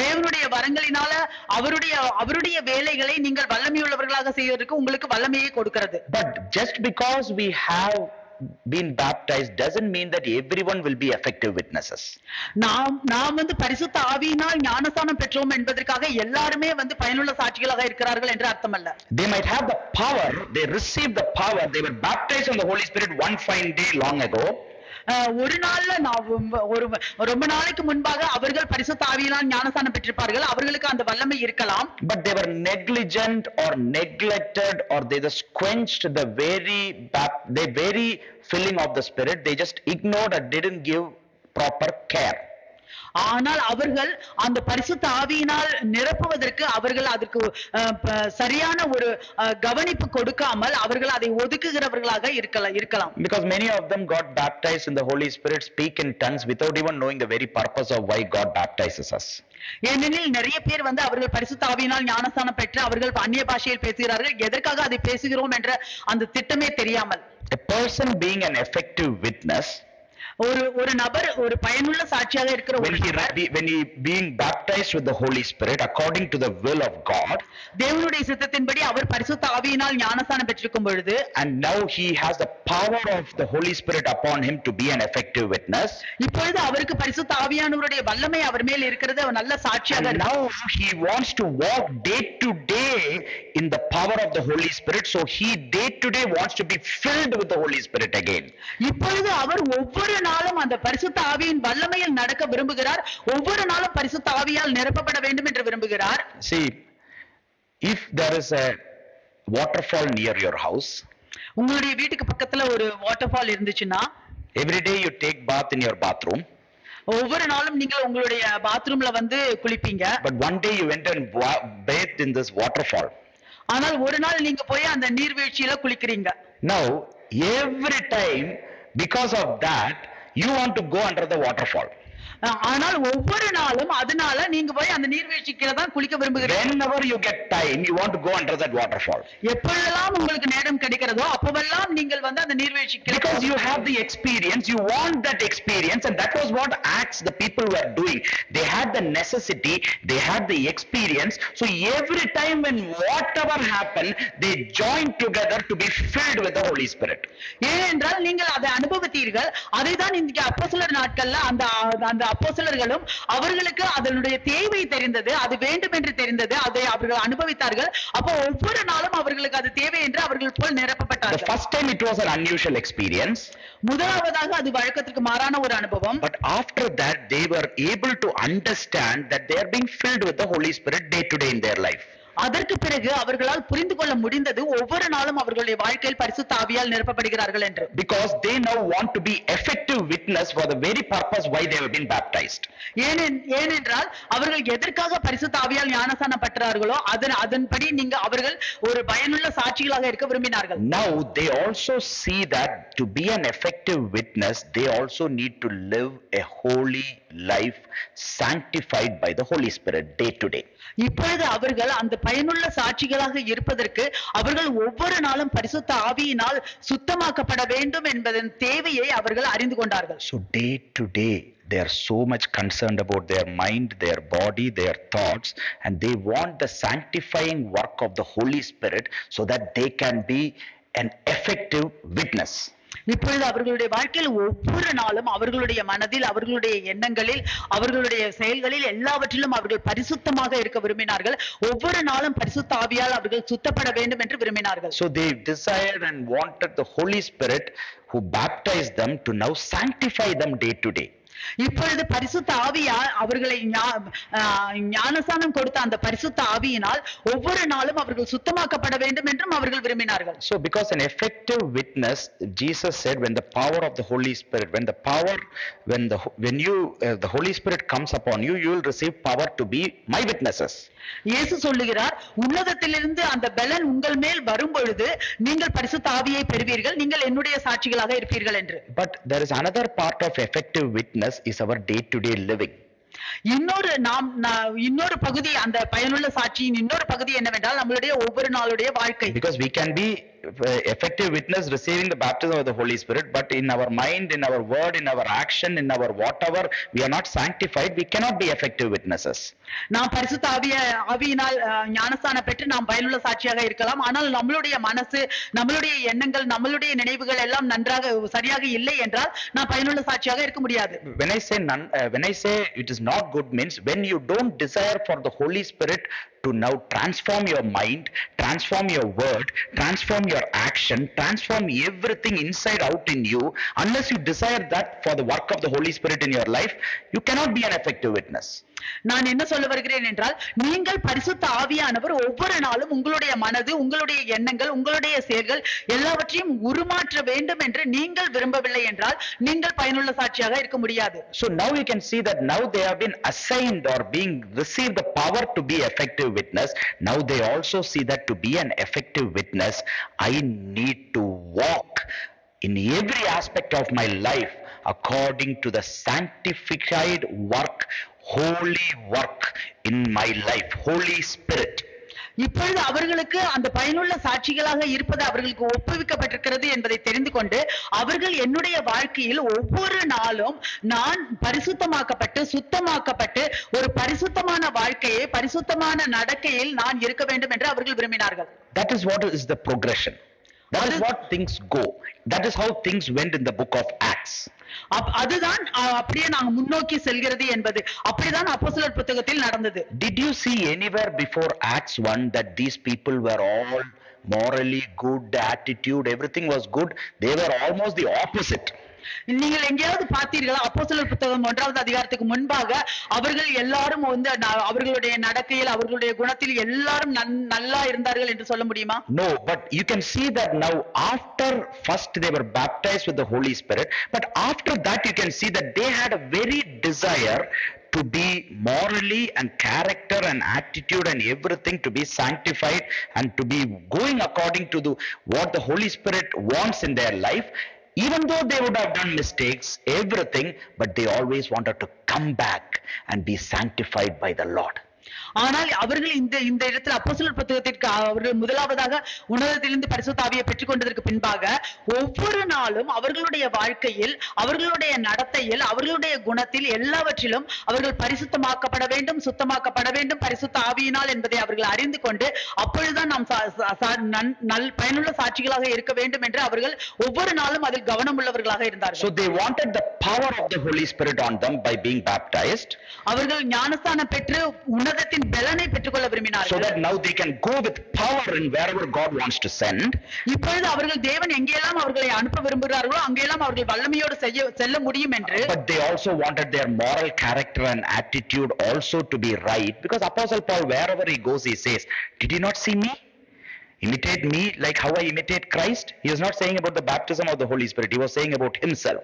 தேவனுடைய வரங்களினால அவருடைய வேலைகளை நீங்கள் வல்லமையுள்ளவர்களாக செய்வதற்கு உங்களுக்கு வல்லமையை கொடுக்கிறது. But just because we have been baptized doesn't mean that everyone will be effective witnesses. நாம் வந்து பரிசுத்த ஆவியினால் ஞானஸ்தானம் பெற்றோம் என்பதற்காக எல்லாருமே வந்து பயனுள்ள சாட்சிகளாக இருக்கிறார்கள் என்று அர்த்தமல்ல. They might have the power, they received the power, they were baptized in the Holy Spirit one fine day long ago. ஒரு நாள்ல ரொம்ப நாளைக்கு முன்பாக அவர்கள் பரிசுத்த ஆவியினால் ஞானஸ்தானம் பெற்றிருப்பார்கள், அவர்களுக்கு அந்த வல்லமை இருக்கலாம். But they were negligent or neglected or they just quenched the very filling of the Spirit. They just ignored or didn't give proper care. ஆனால் அவர்கள் அந்த பரிசுத்த ஆவியினால் நிரப்புவதற்கு அவர்கள் அதற்கு சரியான ஒரு கவனிப்பு கொடுக்காமல் அவர்கள் அதை ஒதுக்குகிறவர்களாக இருக்கலாம். Because many of them got baptized in the Holy Spirit, speak in tongues without even knowing the very purpose of why God baptizes us. ஏனெனில் நிறைய பேர் வந்து அவர்கள் பரிசுத்த ஆவியினால் ஞானஸ்தானம் பெற்று அவர்கள் அந்நிய பாஷையில் பேசுகிறார்கள், எதற்காக அதை பேசுகிறோம் என்ற அந்த திட்டமே தெரியாமல். A person being an effective witness, ஒரு நபர் ஒரு பயனுள்ள சாட்சியாக இருக்கிற ஒரு நபர் when he being baptized with the Holy Spirit according to the will of God, தேவனுடைய சித்தத்தின்படி அவர் பரிசுத்த ஆவியினால் ஞானஸ்தானம் பெற்றிருக்கும் பொழுது, and now he has the power of the Holy Spirit upon him to be an effective witness. இப்பொழுது அவருக்கு பரிசுத்த ஆவியானவருடைய வல்லமை அவர் மேல் இருக்கிறது, அவர் நல்ல சாட்சியாக And now he wants to walk day to day in the power of the Holy Spirit, so he day to day wants to be filled with the Holy Spirit again. இப்பொழுது அவர் ஒவ்வொரு நாளும் அந்த பரிசுத்த ஆவியின் வல்லமையில் நடக்க விரும்புகிறார், ஒவ்வொரு நாளும் பரிசுத்த ஆவியால் நிரப்பப்பட வேண்டும் என்று விரும்புகிறார். See, if there is a waterfall near your house, உங்களுடைய வீட்டுக்கு பக்கத்துல ஒரு வாட்டர்ஃபால் இருந்துச்சுன்னா, every day you take bath in your bathroom, ஒவ்வொரு நாளும் நீங்கள் உங்களுடைய பாத்ரூம்ல வந்து குளிப்பீங்க. but one day you went and bathed in this waterfall. ஆனால் ஒரு நாள் நீங்க போய் அந்த நீர்வீழ்ச்சியில குளிக்கிறீங்க. Now every time because of that you want to go under the waterfall. ஆனால் ஒவ்வொரு நாளும் அதனால நீங்க போய் அந்த நீர்வீழ்ச்சிக்குள்ள தான் குளிக்க விரும்புகிறீங்க. Whenever you get time you want to go under that waterfall. எப்பொழுதெல்லாம் உங்களுக்கு நேரம் கிடைக்கிறதோ அப்பவெல்லாம் நீங்கள் வந்து அந்த நீர்வீழ்ச்சிக்குள்ள, because you have the experience, you want that experience, and that was what Acts the people were doing. They had the necessity, they had the experience, so every time when whatever happened they joined together to be filled with the Holy Spirit. ஏனென்றால் நீங்கள் அதை அனுபவித்தீர்கள். அதைதான் இன்றைக்கு அப்போஸ்தலர் நாட்கள்ல அந்த அப்போஸ்தலர்களும் அவர்களுக்கு அதனுடைய தேவை தெரிந்தது, அது வேண்டும் என்று தெரிந்தது, அதை அவர்கள் அனுபவித்தார்கள். அப்போ ஒவ்வொரு நாளும் அவர்களுக்கு அது தேவை என்று அவர்கள் போல் The நிரப்பப்பட்டார்கள். first time it was an unusual experience, முதலாவதாக அது வழக்கத்திற்கு மாறான ஒரு அனுபவம். but after that they were able to understand that they are being filled with the Holy Spirit day to day in their life. அதற்கு பிறகு அவர்களால் புரிந்து கொள்ள முடிந்தது ஒவ்வொரு நாளும் அவர்களுடைய வாழ்க்கையில் பரிசுத்த ஆவியால் நிரப்பப்படுகிறார்கள் என்று. Because they now want to be effective witness for the very purpose why they have been baptized. ஏனென்றால் அவர்கள் எதற்காக பரிசுத்த ஆவியால் ஞானஸ்நானம் பெற்றார்களோ அதன்படி அவர்கள் ஒரு பயனுள்ள சாட்சிகளாக இருக்க விரும்பினார்கள். Now they also see that to be an effective witness they also need to live a holy life sanctified by the Holy Spirit day to day. இப்பொழுது அவர்கள் அந்த பயனுள்ள சாட்சிகளாக இருப்பதற்கு அவர்கள் ஒவ்வொரு நாளும் பரிசுத்த ஆவியினால் சுத்தமாக்கப்பட வேண்டும் என்பதன் தேவையை அவர்கள் அறிந்து கொண்டார்கள். So day to day they are so much concerned about their mind, their body, their thoughts, and they want the sanctifying work of the Holy Spirit so that they can be an effective witness. இப்பொழுது அவர்களுடைய வாழ்க்கையில் ஒவ்வொரு நாளும் அவர்களுடைய மனதில், அவர்களுடைய எண்ணங்களில், அவர்களுடைய செயல்களில் எல்லாவற்றிலும் அவர்கள் பரிசுத்தமாக இருக்க விரும்பினார்கள். ஒவ்வொரு நாளும் பரிசுத்த ஆவியால் அவர்கள் சுத்தப்பட வேண்டும் என்று விரும்பினார்கள். So they desired and wanted the Holy Spirit who baptized them to now sanctify them day to day. இப்பொழுது பரிசுத்த ஆவியால் அவர்களை ஞானஸ்நானம் கொடுத்த அந்த பரிசுத்த ஆவியினால் ஒவ்வொரு நாளும் அவர்கள் சுத்தமாக்கப்பட வேண்டும் என்றும் அவர்கள் விரும்பினார்கள். So because an effective witness, Jesus said, when the power of the Holy Spirit, the Holy Spirit comes upon you, you will receive power to be my witnesses. இயேசு சொல்லுகிறார், உன்னதத்திலிருந்து அந்த பலன் உங்கள் மேல் வரும் பொழுது நீங்கள் பரிசுத்த ஆவியை பெறுவீர்கள், நீங்கள் என்னுடைய சாட்சிகளாக இருப்பீர்கள் என்று. But there is another part of effective witness is our day to day living. இன்னொரு பகுதி, அந்த பயனுள்ள சாட்சியின் இன்னொரு பகுதி என்னவென்றால் நம்மளுடைய ஒவ்வொரு நாளுடைய வாழ்க்கை. Because we can be effective witness receiving the baptism of the Holy Spirit, but in our mind, in our word, in our action, in our whatever, we are not sanctified, we cannot be effective witnesses. நாம் பரிசுத்த ஆவியினால் ஞானஸ்நானம் பெற்று நாம் பயனுள்ள சாட்சியாக இருக்கலாம், ஆனால் நம்மளுடைய மனசு, நம்மளுடைய எண்ணங்கள், நம்மளுடைய நினைவுகள் எல்லாம் நன்றாக சரியாக இல்லை என்றால் நாம் பயனுள்ள சாட்சியாக இருக்க முடியாது. When I say it is not good means when you don't desire for the Holy Spirit to now transform your mind, transform your word, transform your action, transform everything inside out in you, unless you desire that for the work of the Holy Spirit in your life, you cannot be an effective witness. நான் என்ன சொல்ல வருகிறேன் என்றால், நீங்கள் பரிசுத்த ஆவியானவர் ஒவ்வொரு நாளும் உங்களுடைய மனது, உங்களுடைய எண்ணங்கள், உங்களுடைய செயல்கள் எல்லாவற்றையும் உருமாற்ற வேண்டும் என்று நீங்கள் விரும்பவில்லை என்றால் நீங்கள் பயனுள்ள சாட்சியாக இருக்க முடியாது. So now you can see that now they have been assigned or being received the power to be effective witness. Now they also see that to be an effective witness, I need to walk in every aspect of my life according to the sanctified work, holy work in my life, Holy Spirit. இப்பொழுது அவர்களுக்கு அந்த பயனுள்ள சாட்சிகளாக இருப்பது அவர்களுக்கு ஒப்புவிக்கப்பட்டிருக்கிறது என்பதை தெரிந்து கொண்டு அவர்கள் என்னுடைய வாழ்க்கையில் ஒவ்வொரு நாளும் நான் பரிசுத்தமாக்கப்பட்டு சுத்தமாக்கப்பட்டு ஒரு பரிசுத்தமான வாழ்க்கையை, பரிசுத்தமான நடக்கையில் நான் இருக்க வேண்டும் என்று அவர்கள் விரும்பினார்கள். That is what is the progression. That is what things go. That is how things went in the book of Acts. அதுதான் அப்படியே நாங்க முன்னோக்கி செல்கிறது என்பது. அப்படிதான் அப்போஸ்தலர் புத்தகத்தில் நடந்தது. Did you see anywhere before Acts 1 that these people were all morally good, attitude, everything was good? They were almost the opposite. நீங்கள் எங்கேயாவது பார்த்தீர்களா? அப்போஸ்தலர் புத்தகம் 1வது அதிகாரத்துக்கு முன்பாக அவர்கள் எல்லாரும் அவர்களுடைய நடக்கையில், அவர்களுடைய குணத்தில் எல்லாரும் நல்லா இருந்தார்கள் என்று சொல்ல முடியுமா? No, but you can see that now after first they were baptized with the Holy Spirit, but after that you can see that they had a very desire to be morally and character and attitude and everything to be sanctified and to be going according to what the Holy Spirit wants in their life. Even though they would have done mistakes, everything, but they always wanted to come back and be sanctified by the Lord. ஆனால் அவர்கள் இந்த இடத்துல அப்போஸ்தலர் புத்தகத்திற்கு அவர்கள் முதலாவதாக உன்னதத்திலிருந்து பரிசுத்த ஆவியை பெற்றுக் கொண்டதற்கு பின்பாக ஒவ்வொரு நாளும் அவர்களுடைய வாழ்க்கையில், அவர்களுடைய நடத்தையில், அவர்களுடைய குணத்தில் எல்லாவற்றிலும் அவர்கள் பரிசுத்தமாக்கப்பட வேண்டும், சுத்தமாக்கப்பட வேண்டும் பரிசுத்த ஆவியினால் என்பதை அவர்கள் அறிந்து கொண்டு அப்பொழுதுதான் நாம் பயனுள்ள சாட்சிகளாக இருக்க வேண்டும் என்று அவர்கள் ஒவ்வொரு நாளும் அதில் கவனம் உள்ளவர்களாக இருந்தார்கள். So they wanted the power of the Holy Spirit on them by being baptized. அவர்கள் ஞானஸ்நானம் பெற்று உன்னதத்தின் பலனை பெற்றுக்கொள்ள விரும்பினார்கள். So that now they can go with power in wherever God wants to send. இப்பொழுது அவர்கள் தேவன் எங்கெல்லாம் அவர்களை அனுப்ப விரும்புகிறார்களோ அங்கெல்லாம் அவர்கள் வல்லமையோடு செல்ல முடியும் என்று. But they also wanted their moral character and attitude also to be right, because Apostle Paul wherever he goes he says, did you not see me? Imitate me like how I imitate Christ. He was not saying about the baptism of the Holy Spirit, he was saying about himself.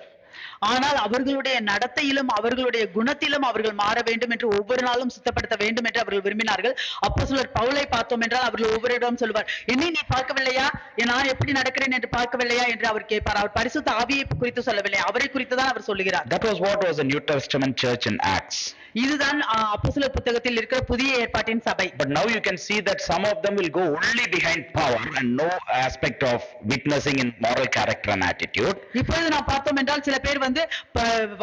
ஆனால் அவர்களுடைய நடத்தையிலும் அவர்களுடைய குணத்திலும் அவர்கள் மாற வேண்டும் என்று ஒவ்வொரு நாளும் சுத்தப்படுத்த வேண்டும் என்று அவர்கள் விரும்பினார்கள். அப்போஸ்தலர் பவுலை பார்த்தோம் என்றால் அவர்கள் ஒவ்வொருவரிடம் சொல்வார், என்னை நீ பார்க்கவில்லையா, நான் எப்படி நடக்கிறேன் என்று பார்க்கவில்லையா என்று அவர் கேட்பார். அவர் பரிசுத்த ஆவியை குறித்து சொல்லவில்லை, அவரை குறித்து தான் அவர் சொல்லுகிறார். That was what was the New Testament church in Acts. இதுதான் அப்போஸ்தலர் புத்தகத்தில் இருக்கிற புதிய ஏற்பாட்டின் சபை. But now you can see that some of them will go only behind power and no aspect of witnessing in moral character and attitude. இப்பொழுது நாம் பார்த்தோம் என்றால் சில பேர்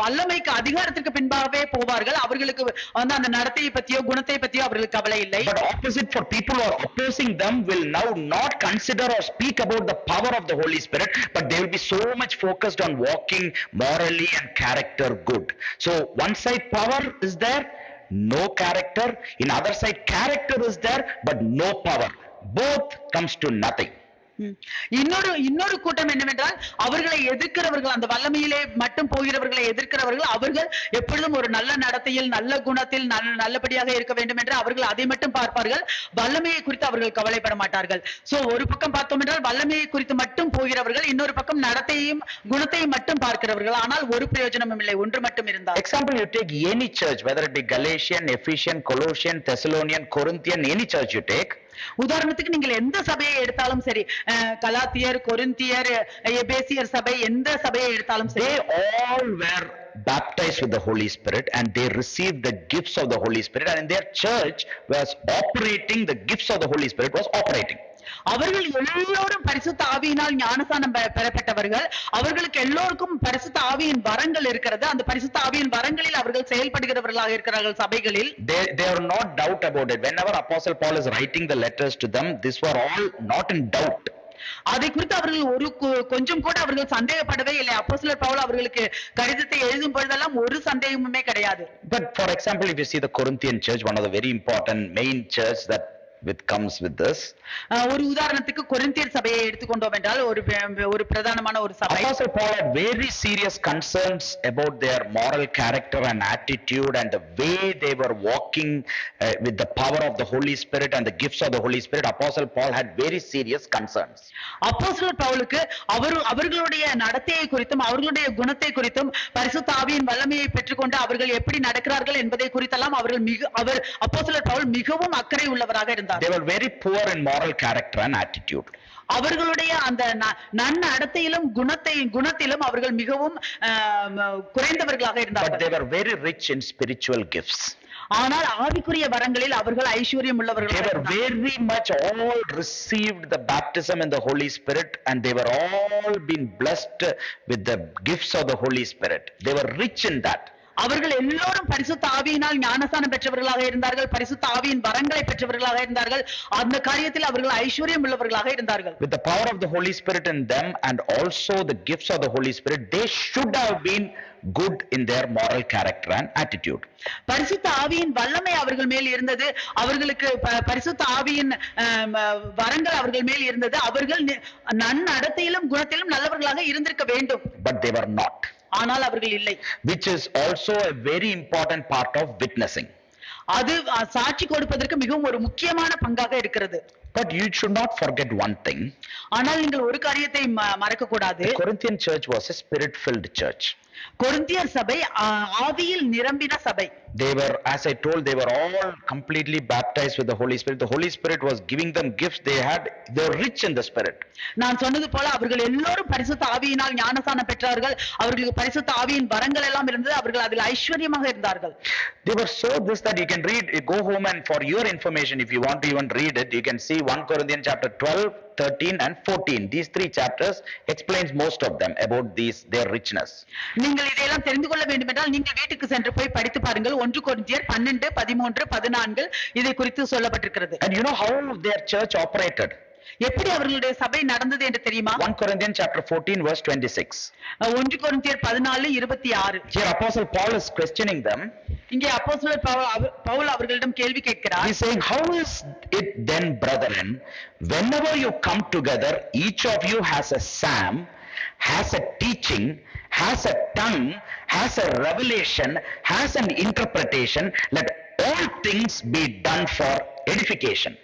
வல்லமைக்கு அதிகாரத்திற்கு பின்பாகவே போவார்கள். அவர்களுக்கு அந்த நடத்தையை பத்தியோ குணத்தை பத்தியோ அவர்களுக்கு கவலை இல்லை. But opposite, for people who are opposing them will now not consider or speak about the power of the Holy Spirit, but they will be so much focused on walking morally and character good. So one side power is there, no character. In other side character is there, but no power. Both comes to nothing. ம். இன்னொரு கூட்டம் என்னவென்றால் அவர்களை எதிர்க்கிறவர்கள், அந்த வல்லமையிலே மட்டும் போகிறவர்களை எதிர்க்கிறவர்கள், அவர்கள் எப்பொழுதும் ஒரு நல்ல நடத்தையில், நல்ல குணத்தில், நல்லபடியாக இருக்க வேண்டும் என்று அவர்கள் அதை மட்டும் பார்ப்பார்கள். வல்லமையை குறித்து அவர்கள் கவலைப்பட மாட்டார்கள். சோ ஒரு பக்கம் பார்த்தோம் என்றால் வல்லமையை குறித்து மட்டும் போகிறவர்கள், இன்னொரு பக்கம் நடத்தையும் குணத்தையும் மட்டும் பார்க்கிறவர்கள். ஆனால் ஒரு பிரயோஜனமும் இல்லை, ஒன்று மட்டும் இருந்தால். Example, you take any church, whether it be Galatian, Ephesian, Colossian, Thessalonian, Corinthian, any church you take. உதாரணத்துக்கு நீங்கள் எந்த சபையை எடுத்தாலும் சரி, கலாத்தியர், கொரிந்தியர், எபேசியர் சபை, எந்த சபையை எடுத்தாலும் சரி, they all were baptized with the Holy Spirit and they received the gifts of the Holy Spirit, and in their church was operating, the gifts of the Holy Spirit was operating. அவர்கள் எல்லோரும் பரிசுத்த ஆவியினால் ஞானசானம் பெறப்பட்டவர்கள். அவர்களுக்கு எல்லோருக்கும் பரிசுத்த ஆவியின் வரங்கள் இருக்கிறது. அந்த பரிசுத்த ஆவியின் வரங்களில் அவர்கள் செயல்படுகிறவர்களாக இருக்கிறார்கள் சபைகளில். They are not doubt about it. Whenever Apostle Paul is writing the letters to them, these were all not in doubt. அதை குறித்து அவர்கள் கொஞ்சம் கூட அவர்கள் சந்தேகப்படவே இல்லை. அப்போஸ்தலர் பவுல் அவர்களுக்கு கடிதத்தை எழுதும் பொழுதெல்லாம் ஒரு சந்தேகமுமே கிடையாது. But for example, if you see the Corinthian church, one of the very important main church that comes with this, ஒரு உதாரணத்துக்கு கொரிந்தியர் சபையை எடுத்துக்கொண்டோம் என்றால் ஒரு பிரதானமான ஒரு சபை. Apostle Paul had very serious concerns about their moral character and attitude and the way they were walking with the power of the Holy Spirit and the gifts of the Holy Spirit. Apostle Paul had very serious concerns. அப்போஸ்தலர் பவுலுக்கு அவர்களுடைய நடத்தையை குறித்தும் அவர்களுடைய குணத்தை குறித்தும் பரிசுத்த ஆவியின் வல்லமையை பெற்றுக்கொண்டு அவர்கள் எப்படி நடக்கிறார்கள் என்பதை குறித்தெல்லாம் அவர் அப்போஸ்தலர் பவுல் மிகவும் அக்கறை உள்ளவராக இருந்தார். They were very poor in moral character and attitude. அவர்களுடைய அந்த நன்னடத்தையிலும் குணத்திலும் அவர்கள் மிகவும் குறைந்தவர்களாக இருந்தார்கள். But they were very rich in spiritual gifts. ஆனால் ஆவிக்குரிய வரங்களில் அவர்கள் ஐஸ்வர்யம் உள்ளவர்களாக இருந்தார்கள். They were very much all received the baptism in the Holy Spirit and they were all been blessed with the gifts of the Holy Spirit. They were rich in that. அவர்கள் எல்லோரும் பரிசுத்த ஆவியினால் ஞானஸ்நானம் பெற்றவர்களாக இருந்தார்கள். பரிசுத்த ஆவியின் வரங்களை பெற்றவர்களாக இருந்தார்கள். அந்த காரியத்தில் அவர்கள் ஐஸ்வர்யம் உள்ளவர்களாக இருந்தார்கள். With the power of the Holy Spirit in them and also the gifts of the Holy Spirit, they should have been good in their moral character and attitude. பரிசுத்த ஆவியின் வல்லமை அவர்கள் மேல் இருந்தது. அவர்களுக்கு பரிசுத்த ஆவியின் வரங்கள் அவர்கள் மேல் இருந்தது. அவர்கள் நன்னடத்தையிலும் குணத்திலும் நல்லவர்களாக இருந்திருக்க வேண்டும். But they were not. ஆனால் அவர்கள் இல்லை. Which is also a very important part of witnessing. அது சாட்சி கொடுப்பதற்கு மிகவும் ஒரு முக்கியமான பங்காக இருக்கிறது. But you should not forget one thing. ஆனால் நீங்கள் ஒரு காரியத்தை மறக்க கூடாது. The Corinthian church was a spirit-filled church. கொரிந்தியர் சபை ஆவியில் நிரம்பின சபை. They were, as I told, they were all completely baptized with the Holy Spirit. The Holy Spirit was giving them gifts. They were rich in the Spirit. நான் சொன்னது போல அவர்கள் எல்லோரும் பரிசுத்த ஆவியினால் ஞானஸ்நானம் பெற்றார்கள். அவர்களுக்கு பரிசுத்த ஆவியின் வரங்கள் எல்லாம் இருந்தது. அவர்கள் அதில் ஐஸ்வர்யமாக இருந்தார்கள். They were so this that you can read, go home and for your information, if you want to even read it, you can see 1 Corinthians chapter 12, 13 and 14. These three chapters explains most of them about their richness. நீங்கள் இதையெல்லாம் தெரிந்து கொள்ள வேண்டும் என்றால் நீங்கள் வீட்டுக்கு சென்று போய் படித்து பாருங்கள். 1 கொரிந்தியர் 12, 13, 14 இதை குறித்து சொல்லப்பட்டிருக்கிறது. And you know how their church operated? எப்படி அவர்களுடைய சபை நடந்தது என்று தெரியுமா? 1 Corinthians chapter 14 verse 26. 1 கொரிந்தியர் 14:26. Here Apostle Paul is questioning them. இங்கே அப்போஸ்தலர் பவுல் அவர்களிடம் கேள்வி கேட்கிறார். He is saying, how is it then, brethren, whenever you come together, each of you has a psalm, has a teaching, has a tongue, has a revelation, has an interpretation, let all things be done for edification.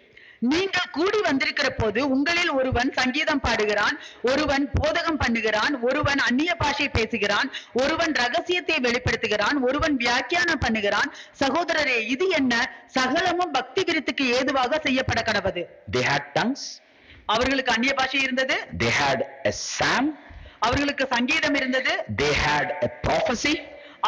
நீங்கள் கூடி வந்திருக்கிற போது உங்களில் ஒருவன் சங்கீதம் பாடுகிறான், ஒருவன் போதகம் பண்ணுகிறான், ஒருவன் அந்நிய பாஷை பேசுகிறான், ஒருவன் ரகசியத்தை வெளிப்படுத்துகிறான், ஒருவன் வியாக்கியானம் பண்ணுகிறான். சகோதரரே, இது என்ன? சகலமும் பக்தி விருத்திக்கு ஏதுவாக செய்யப்பட கடவது. They had tongues. அவர்களுக்கு அந்நிய பாஷை இருந்தது. They had a psalm. அவர்களுக்கு சங்கீதம் இருந்தது. They had a prophecy.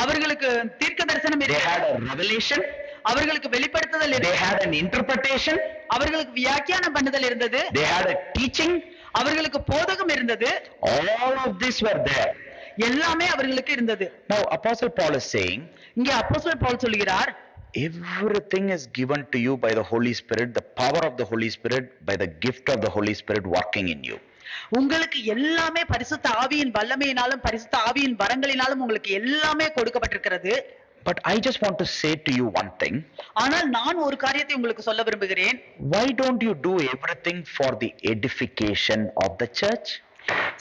அவர்களுக்கு தீர்க்க தரிசனம் இருந்தது. They had a revelation. அவர்களுக்கு வெளிப்படுத்துதல் இருந்தது. They had an interpretation. அவர்களுக்கு வியாக்கியானம் பண்ணுதல் இருந்தது. They had a teaching. அவர்களுக்கு போதகம் இருந்தது. All of this were there. எல்லாமே அவர்களுக்கு இருந்தது. Now Apostle Paul is saying, இங்கே அப்போஸ்தலர் பவுல் சொல்கிறார், everything is given to you by the Holy Spirit, the power of the Holy Spirit, by the gift of the Holy Spirit working in you. உங்களுக்கு எல்லாமே பரிசுத்த ஆவியின் வல்லமையினாலும் பரிசுத்த ஆவியின் வரங்களினாலும் உங்களுக்கு எல்லாமே கொடுக்கப்பட்டிருக்கிறது. But I just want to say to you one thing. ஆனால் நான் ஒரு காரியத்தை உங்களுக்கு சொல்ல விரும்புகிறேன். Why don't you do everything for the edification of the church?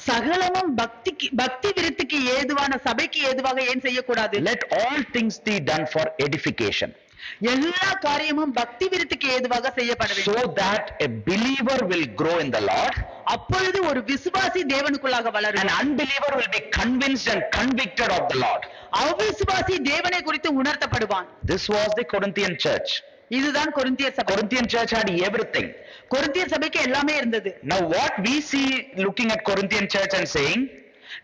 சகலமும் பக்தி விருத்திக்கு ஏதுவான சபைக்கு ஏதுவாக ஏன் செய்யக்கூடாது? Let all things be done for edification. எல்லா காரியமும் பக்தி விருத்திக்கு ஏதுவாக செய்யப்பட வேண்டும். So that a believer will grow in the Lord. அப்பொழுது ஒரு விசுவாசி தேவனுக்குள்ளாக An வளரும். unbeliever will be convinced and convicted of the Lord. அவிசுவாசி தேவனை குறித்து உணர்த்தப்படுவான். This was the Corinthian church. இதுதான் கொரிந்தியர் சபை. Corinthian church had everything. கொரிந்தியர் சபைக்கு எல்லாமே இருந்தது. Now what we see looking at Corinthian church and saying,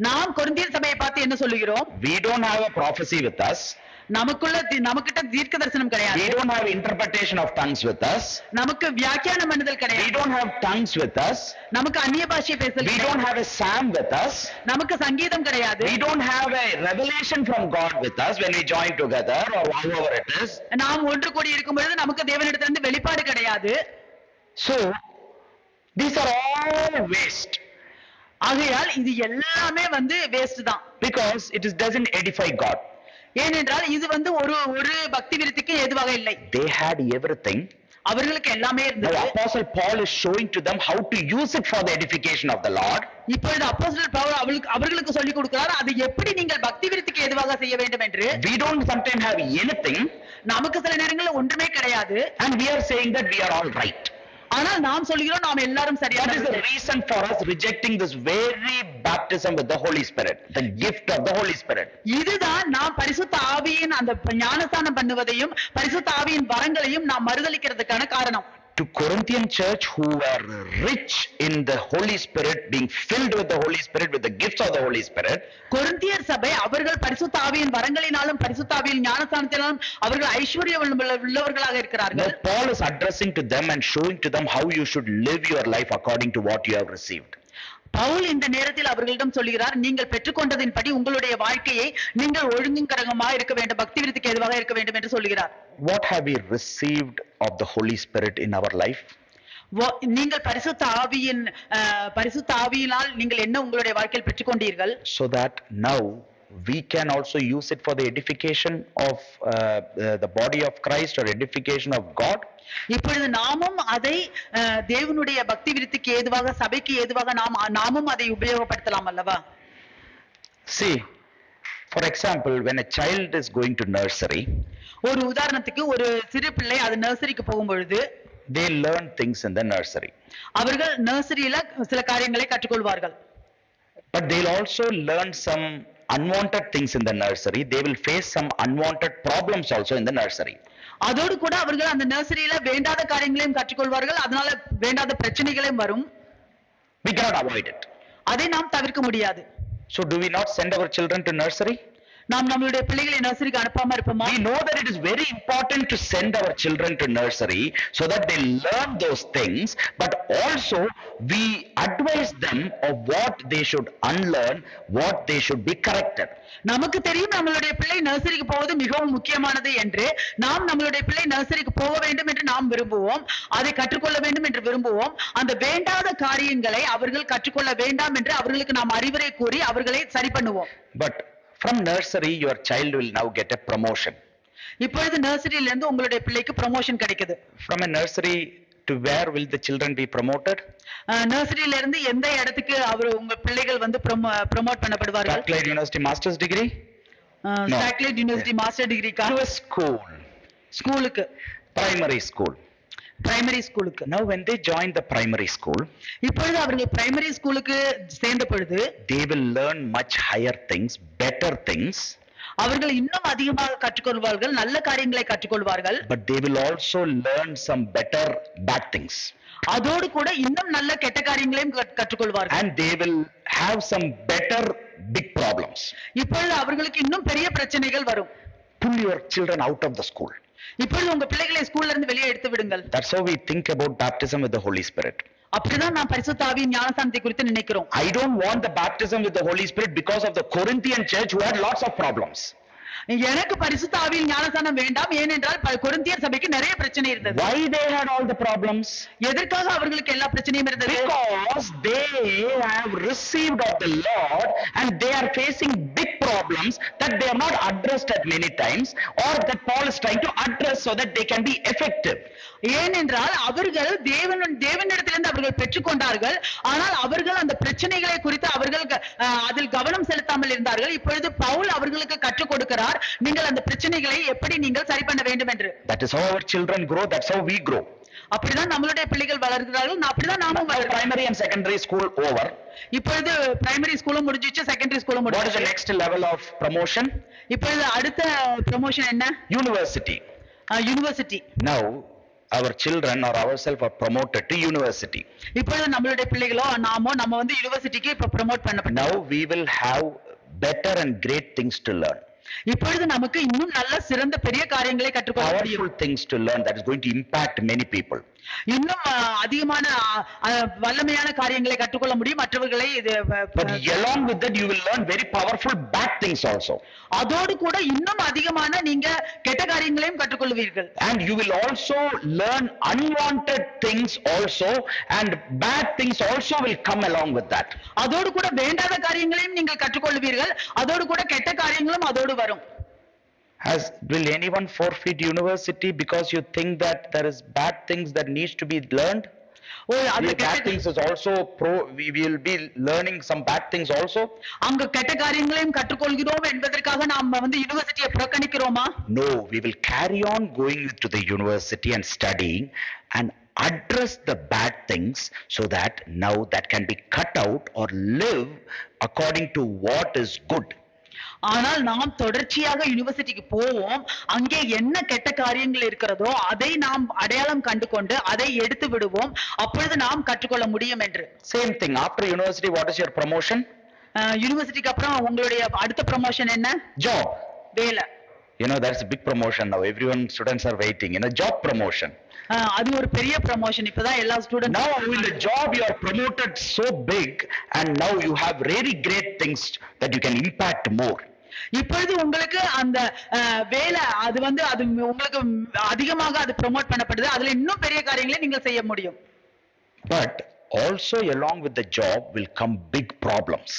நாம் கொரிந்தியர் சபையை பார்த்து என்ன சொல்லுகிறோம்? we don't have a prophecy with us. நமக்கிட்ட தீர்க்க தரிசனம் கிடையாது. We don't have interpretation of tongues with us. நமக்கு வியாக்கியானம் பண்ணுதல் We கிடையாது. don't have tongues with us. நமக்கு அந்நிய பாஷை பேசல் We don't கிடையாது. have a psalm with us. நமக்கு சங்கீதம் கிடையாது. We don't have a revelation from God with us when we join together or however it is. நாம் ஒன்று கூடி இருக்கும் பொழுது நமக்கு தேவனிடத்திலிருந்து வெளிப்பாடு கிடையாது. So these are all waste ஆகையால் இது எல்லாமே வேஸ்ட் தான். because it doesn't edify God. ஏனென்றால் இது ஒரு பக்தி விருத்திக்கு ஏதுவாக இல்லை. They had everything. அவர்களுக்கு எல்லாமே Now இருந்தது. Apostle Paul is showing to them how to use it for the edification of the Lord. இப்பொழுது அப்போஸ்தலர் பவுல் அவர்களுக்கு சொல்லிக் கொடுக்கிறார் அது எப்படி நீங்கள் பக்தி விருத்திக்கு ஏதுவாக செய்ய வேண்டும் என்று. We don't sometimes have anything நமக்கு சில நேரங்களில் ஒன்றுமே கிடையாது. and we are saying that we are all right. ஆனால் நாம் சொல்கிறோம் நாம் எல்லாரும் That is the சரியானவர்கள். reason for us rejecting this very baptism with the Holy Spirit, the gift of the Holy Spirit. இதுதான் நாம் பரிசுத்த ஆவியின் அந்த ஞானஸ்தானம் பண்ணுவதையும் பரிசுத்த ஆவியின் வரங்களையும் நாம் மறுதலிக்கிறதுக்கான காரணம். To Corinthian church who were rich in the Holy Spirit, being filled with the Holy Spirit, with the gifts of the Holy Spirit, கொரிந்தியர் சபை அவர்கள் பரிசுத்த ஆவியின் வரங்களினாலும் பரிசுத்த ஆவியின் ஞானஸ்தானத்தினாலும் அவர்கள் ஐஸ்வர்யம் உள்ளவர்களாக now இருக்கிறார்கள். Paul is addressing to them and showing to them how you should live your life according to what you have received. Pavul இந்த நேரத்தில் அவர்களிடம் சொல்கிறார் நீங்கள் பெற்றுக்கொண்டதின்படி உங்களுடைய வாழ்க்கையை நீங்கள் ஒழுங்குங்கரகமாக இருக்க வேண்டும் பக்தி விருத்திக்கு ஏதுவாக இருக்க வேண்டும் என்று சொல்கிறார். What have we received of the Holy Spirit in our life? நீங்கள் பரிசுத்த ஆவியினால் நீங்கள் என்ன உங்களுடைய வாழ்க்கையில் பெற்றுக்கொண்டீர்கள்? So that now we can also use it for the edification of the body of Christ or edification of God. இப்பொழுது நாமும் அதை தேவனுடைய பக்தி விருத்திக்கு ஏதுவாக சபைக்கு ஏதுவாக நாமும் அதை உபயோகப்படுத்தலாம் அல்லவா? See, for example, when a child is going to nursery, ஒரு உதாரணத்துக்கு ஒரு சிறு பிள்ளை அது நர்சரிக்கு போகும் பொழுது they learn things in the nursery. அவர்கள் நர்சரியில சில காரியங்களை கற்றுக்கொள்வார்கள். But they'll also learn some unwanted things in the nursery. They will face some unwanted problems also in the nursery. அதோடு கூட அவர்கள் அந்த நர்சரியில வேண்டாத காரியங்களையும் கற்றுக்கொள்வார்கள். அதனால வேண்டாத பிரச்சனைகளும் வரும். We cannot avoid it. அதை நாம் தவிர்க்க முடியாது. So do we not send our children to nursery? நாம் நம்மளுடைய பிள்ளைகளை நர்சரிக்கு அனுப்பாம இருப்போமா? We know that it is very important to send our children to nursery so that they learn those things, but also we advise them of what they should unlearn, what they should be corrected. நமக்கு தெரியும் நம்மளுடைய பிள்ளை நர்சரிக்கு போவது மிகவும் முக்கியமானது என்று. நாம் நம்மளுடைய பிள்ளை நர்சரிக்கு போக வேண்டும் என்று நாம் விரும்புவோம். அதை கற்றுக்கொள்ள வேண்டும் என்று விரும்புவோம். அந்த வேண்டாத காரியங்களை அவர்கள் கற்றுக்கொள்ள வேண்டாம் என்று அவர்களுக்கு நாம் அறிவுரை கூறி அவர்களை சரி பண்ணுவோம். But from nursery your child will now get a promotion. இப்பொழுது நர்சரியில இருந்து உங்களுடைய பிள்ளைக்கு ப்ரமோஷன் கிடைக்குது. From a nursery to where will the children be promoted? நர்சரியில இருந்து எந்த இடத்துக்கு உங்க பிள்ளைகள் ப்ரோமோட் பண்ணப்படுவார்கள்? Strathclyde University master's degree? Strathclyde University master டிகிரிக்கா? To a school. ஸ்கூலுக்கு. Primary school. பிரைமரி ஸ்கூலுக்கு. Now when they join the primary school, இப்பொழுது அவர்கள் பிரைமரி ஸ்கூலுக்கு சேர்ந்த பொழுது they will learn much higher things, better things. அவர்கள் இன்னும் அதிகமாக கற்றுக்கொள்வார்கள், நல்ல காரியங்களை கற்றுக்கொள்வார்கள். But they will also learn some better bad things. அதோடு கூட இன்னும் நல்ல கெட்ட காரியங்களையும் கற்றுக்கொள்வார்கள். And they will have some better big problems. இப்பொழுது அவர்களுக்கு இன்னும் பெரிய பிரச்சனைகள் வரும். Pull your children out of the school. இப்பொழுது உங்க பிள்ளைகளை ஸ்கூல்ல இருந்து வெளியே எடுத்து விடுங்கள். That's how we think about baptism with the Holy Spirit. அப்படிதான் நாம் பரிசுத்த ஆவியின் ஞானஸ்தானத்தை குறித்து நினைக்கிறோம். I don't want the baptism with the Holy Spirit because of the Corinthian church who had lots of problems. எனக்கு பரிசுத்த ஆவியின் ஞானஸ்தானம் வேண்டாம், ஏனென்றால் கொரிந்தியர் சபைக்கு நிறைய பிரச்சனை இருந்தது. Why they had all the problems? எதற்காக அவர்களுக்கு எல்லா பிரச்சனையும் இருந்தது? Because they have received of the Lord and they are facing big problems that they are not addressed at many times, or that Paul is trying to address so that they can be effective. ஏனென்றால் அவர்கள் தேவனிடத்திலிருந்து அவர்கள் பெற்றுக்கொண்டார்கள். ஆனால் அவர்கள் அந்த பிரச்சனைகளை குறித்து அவர்கள் அதில் கவனம் செலுத்தாமல் இருந்தார்கள். இப்பொழுது பவுல் அவர்களுக்கு கற்றுக் கொடுக்கிறார், நீங்கள் அந்த பிரச்சனைகளை எப்படி நீங்கள் சரி பண்ண வேண்டும் என்று. That is how our children grow, that's how we grow. அப்படிதான் நம்மளுடைய பிள்ளைகள் வளர்கிறார்கள், அப்படிதான் நாமும் வளர்கிறோம். Primary and secondary school over. இப்பொழுது பிரைமரி ஸ்கூலும் முடிஞ்சிச்சு, செகண்டரி ஸ்கூலும் What is முடிஞ்சிச்சு. the next level of promotion? இப்பொழுது அடுத்த ப்ரமோஷன் என்ன? University. University. Now our children or ourselves are promoted to university. இப்பொழுது நம்மளுடைய பிள்ளைகளோ நம்ம வந்து யூனிவர்சிட்டிக்கு இப்ப promote பண்ணப்பட்டோம். Now we will have better and great things to learn. இப்பொழுது நமக்கு இன்னும் நல்ல சிறந்த பெரிய காரியங்களை கற்றுக்கொள்ள முடியும். Powerful things to learn that is going to impact many people. இன்னும் அதிகமான வல்லமையான காரியங்களை கற்றுக்கொள்ள முடியும் மற்றவர்களை. But along with that you will learn very powerful bad things also. அதோடு கூட இன்னும் அதிகமான நீங்க கெட்ட காரியங்களையும் கற்றுக்கொள்வீர்கள். And you will also learn unwanted things also, and bad things also will come along with that. அதோடு கூட வேண்டாத காரியங்களையும் நீங்கள் கற்றுக்கொள்வீர்கள், அதோடு கூட கெட்ட காரியங்களும் அதோடு வரும். Will anyone forfeit university because you think that there is bad things that needs to be learned? The bad things is also we will be learning some bad things also. அங்க கெட்ட காரியங்களையும் கற்றுக்கொள்கிறோம் என்பதற்காக நாம் வந்து யுனிவர்சிட்டியை புறக்கணிக்கிறோமா? No, we will carry on going to the university and studying and address the bad things so that now that can be cut out or live according to what is good. ஆனால் நாம் தொடர்ச்சியாக யூனிவர்சிட்டிக்கு போவோம், அங்கே என்ன கெட்ட காரியங்கள் இருக்கிறதோ அதை நாம் அடையாளம் கண்டு கொண்டு அதை எடுத்து விடுவோம், அப்பொழுது நாம் கற்றுக்கொள்ள முடியும் என்று. Same thing, after university what is your promotion? யூனிவர்சிட்டிக்கு அப்புறம் உங்களுடைய அடுத்த ப்ரமோஷன் என்ன? Job. வேலை. You know, that's a big promotion now, everyone, students are waiting, job promotion. அது ஒரு பெரிய ப்ரமோஷன். இப்பதான் எல்லா students. Now in the job you are promoted so big, and now you have really great things that you can impact more. இப்பொழுது உங்களுக்கு அந்த வேலை அது வந்து அது உங்களுக்கு அதிகமாக அது ப்ரோமோட் பண்ணப்படுது, அதுல இன்னும் பெரிய காரியங்களை நீங்கள் செய்ய முடியும். But also along with the job will come big problems.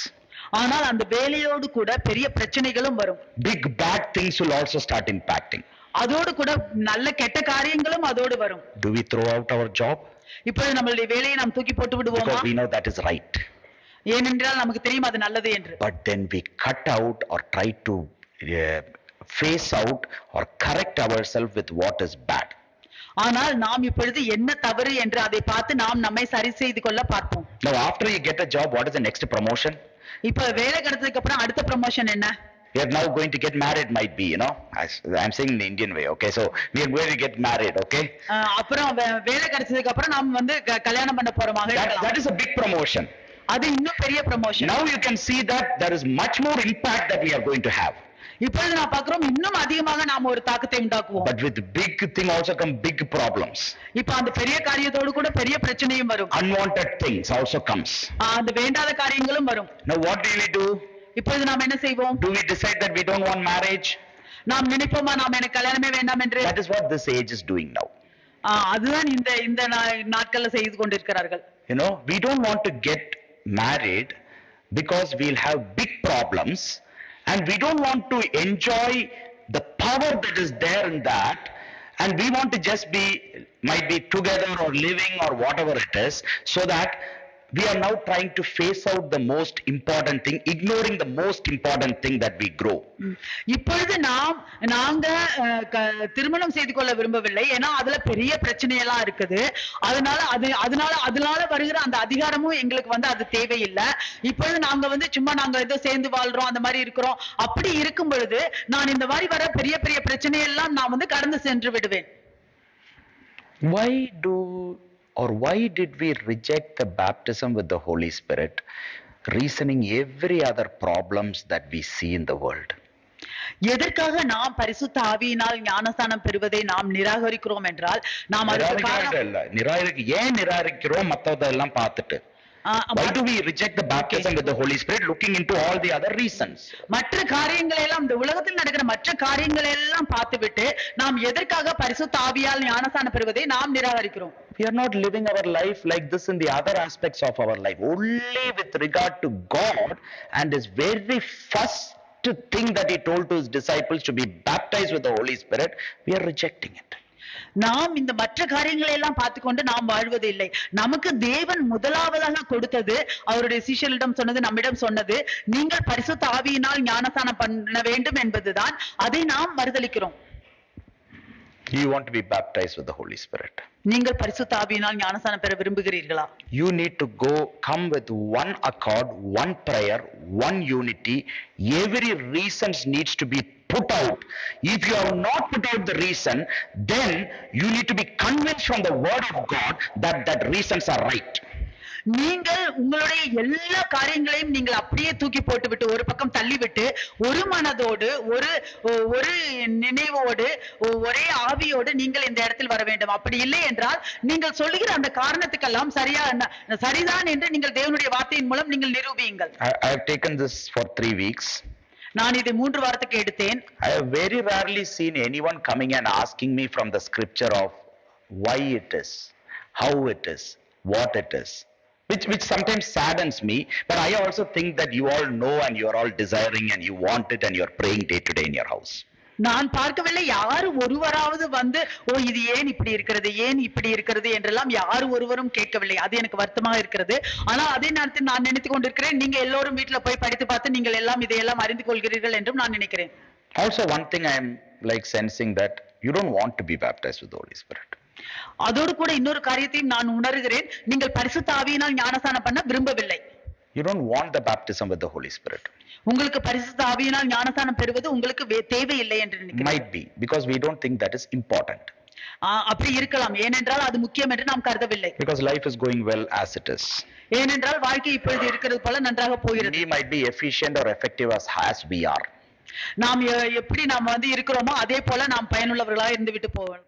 ஆனால் அந்த வேலையோடு கூட பெரிய பிரச்சனைகளும் வரும். Big bad things will also start impacting. அதோடு கூட நல்ல கெட்ட காரியங்களும் அதோடு வரும். Do we throw out our job? இப்பொழுது நம்மளுடைய வேலையை நாம் தூக்கி போட்டு விடுவோமா? Because we know that is right. ஏனென்றால் நமக்கு தெரியும் அது நல்லது என்று. But then we cut out or try to face out or correct ourselves with what is bad. ஆனால் நாம் இப்பொழுது என்ன தவறு என்று அதை பார்த்து நாம் நம்மை சரி செய்து கொள்ள பார்ப்போம். Now after you get a job, what is the next promotion? இப்ப வேலை கிடைச்சதுக்கு அப்புறம் அடுத்த ப்ரமோஷன் என்ன? We are now going to get married, might be, I'm saying in the Indian way, okay? So we are going to get married, okay? அப்புறம் வேலை கிடைச்சதுக்கு அப்புறம் நாம் வந்து கல்யாணம் பண்ண போறோமாக இருக்கலாம். That is a big promotion. அது இன்னும் பெரிய promotion. Now you can see that there is much more impact that we are going to have. இப்பொழுது நான் பார்க்கிறோம் இன்னும் அதிகமாக நாம் ஒரு தாக்கத்தை உண்டாக்குவோம். But with big thing also come big problems. இப்ப அந்த பெரிய காரியத்தோடு கூட பெரிய பிரச்சனையும் வரும். Unwanted things also comes. அந்த வேண்டாத காரியங்களும் வரும். Now what do we do? இப்பொழுது நாம் என்ன செய்வோம்? Do we decide that we don't want marriage? நாம் நினைப்போமா நாம் எனக்கு கல்யாணமே வேண்டாம் என்று? That is what this age is doing now. அதுதான் இந்த நாட்கள்ல செய்து கொண்டிருக்கிறார்கள். We don't want to get married because we'll have big problems, and we don't want to enjoy the power that is there in that, and we want to just might be together or living or whatever it is, so that we are now trying to face out the most important thing, ignoring the most important thing that we grow. இப்பொழுது நாங்க திருமணம் செய்து கொள்ள விரும்பவில்லை, ஏன்னா அதுல பெரிய பிரச்சனை எல்லாம் இருக்குது. அதனால வருகிற அந்த அதிகாரமும் எங்களுக்கு வந்து அது தேவையில்லை. இப்பொழுது நாங்க சும்மா நாங்க ஏதோ சேர்ந்து வாழ்றோம் அந்த மாதிரி இருக்கிறோம். அப்படி இருக்கும் பொழுது நான் இந்த மாதிரி வர பெரிய பெரிய பிரச்சனை எல்லாம் நான் கடந்து சென்று விடுவேன். Why did we reject the baptism with the Holy Spirit, reasoning every other problems that we see in the world? எதற்காக நாம் பரிசுத்த ஆவியினால் ஞானஸ்நானம் பெறுவதை நாம் நிராகரிக்கிறோம் என்றால் நாம் ஏன் நிராகரிக்கிறோம்? மத்ததெல்லாம் பார்த்துட்டு why do we reject the baptism with the Holy Spirit, looking into all the other reasons? மற்ற காரியங்களை எல்லாம் இந்த உலகத்தில் நடக்கிற மற்ற காரியங்களை எல்லாம் பார்த்துவிட்டு நாம் எதற்காக பரிசுத்த ஆவியால் ஞானஸ்நானம் பெறுவதை நாம் நிராகரிக்கிறோம்? We are not living our life like this in the other aspects of our life, only with regard to God and His very first thing that he told to his disciples to be baptized with the Holy Spirit, we are rejecting it. நாம் இந்த மற்ற காரியங்களை எல்லாம் பார்த்துக்கொண்டு நாம் வாழ்வது இல்லை. நமக்கு தேவன் முதலாவதாக கொடுத்தது, அவருடைய சீஷர்களிடம் சொன்னது, நம்மிடம் சொன்னது, நீங்கள் பரிசுத்த ஆவியினால் ஞானஸ்நானம் பண்ண வேண்டும் என்பதுதான். அதை நாம் மறுதலிக்கிறோம். You want to be baptized with the Holy Spirit. நீங்கள் பரிசுத்த ஆவியினால் ஞானஸ்நானம் பெற விரும்புகிறீர்களா? You need to come with one accord, one prayer, one unity. Every reasons needs to be put out. If you have not put out the reason, then you need to be convinced from the word of God that reasons are right. நீங்கள் உங்களுடைய எல்லா காரியங்களையும் நீங்கள் அப்படியே தூக்கி போட்டுவிட்டு ஒரு பக்கம் தள்ளிவிட்டு ஒரு மனதோடு ஒரு நினைவோடு ஒரே ஆவியோடு நீங்கள் இந்த இடத்தில் வர வேண்டும். அப்படி இல்லை என்றால் நீங்கள் சொல்லுகிற அந்த காரணத்துக்கெல்லாம் சரிதான் என்று நீங்கள் தேவனுடைய வார்த்தையின் மூலம் நீங்கள் நிரூபியுங்கள். I have taken this for 3 weeks. நான் இதை 3 வாரத்துக்கு எடுத்தேன். I have very rarely seen anyone coming and asking me from the scripture of why it is, how it is, what it is. Which sometimes saddens me, but I also think that you all know and you are all desiring and you want it and you are praying day to day in your house. நான் பார்க்கவில்லை யாரு ஒருவராவது வந்து இது ஏன் இப்படி இருக்கிறது, ஏன் இப்படி இருக்கிறது என்றெல்லாம் யாரு ஒருவரும் கேட்கவில்லை. அது எனக்கு வருத்தமாக இருக்கிறது. ஆனா அதே நேரத்தில் நான் நினைத்துக் கொண்டிருக்கிறேன், நீங்க எல்லோரும் வீட்டுல போய் படித்து பார்த்து நீங்கள் எல்லாம் இதையெல்லாம் அறிந்து கொள்கிறீர்கள் என்றும் நான் நினைக்கிறேன். Also one thing I am like sensing that you don't want to be baptized with the Holy Spirit. அதோடு கூட இன்னொரு காரியத்தையும் நான் உணர்கிறேன், நீங்கள் பரிசுத்த ஆவியினால் ஞானஸ்நானம் பண்ண விரும்பவில்லை. You don't want the baptism with the Holy Spirit. உங்களுக்கு பரிசுத்த ஆவியினால் ஞானஸ்நானம் பெறுவது உங்களுக்கு தேவையில்லை என்று நினைக்கிறேன். Might be because we don't think that is important. அப்படி இருக்கலாம், ஏனென்றால் அது முக்கியம் என்று நாம் கருதவில்லை. Because life is going well as it is. ஏனென்றால் வாழ்க்கை இப்பொழுது இருக்கிறது போல நன்றாக போகிறது. We might be efficient or effective as we are. நாம் எப்படி நாம் வந்து இருக்கிறோமோ அதே போல நாம் பயனுள்ளவர்களாக இருந்து விட்டு போவோம்.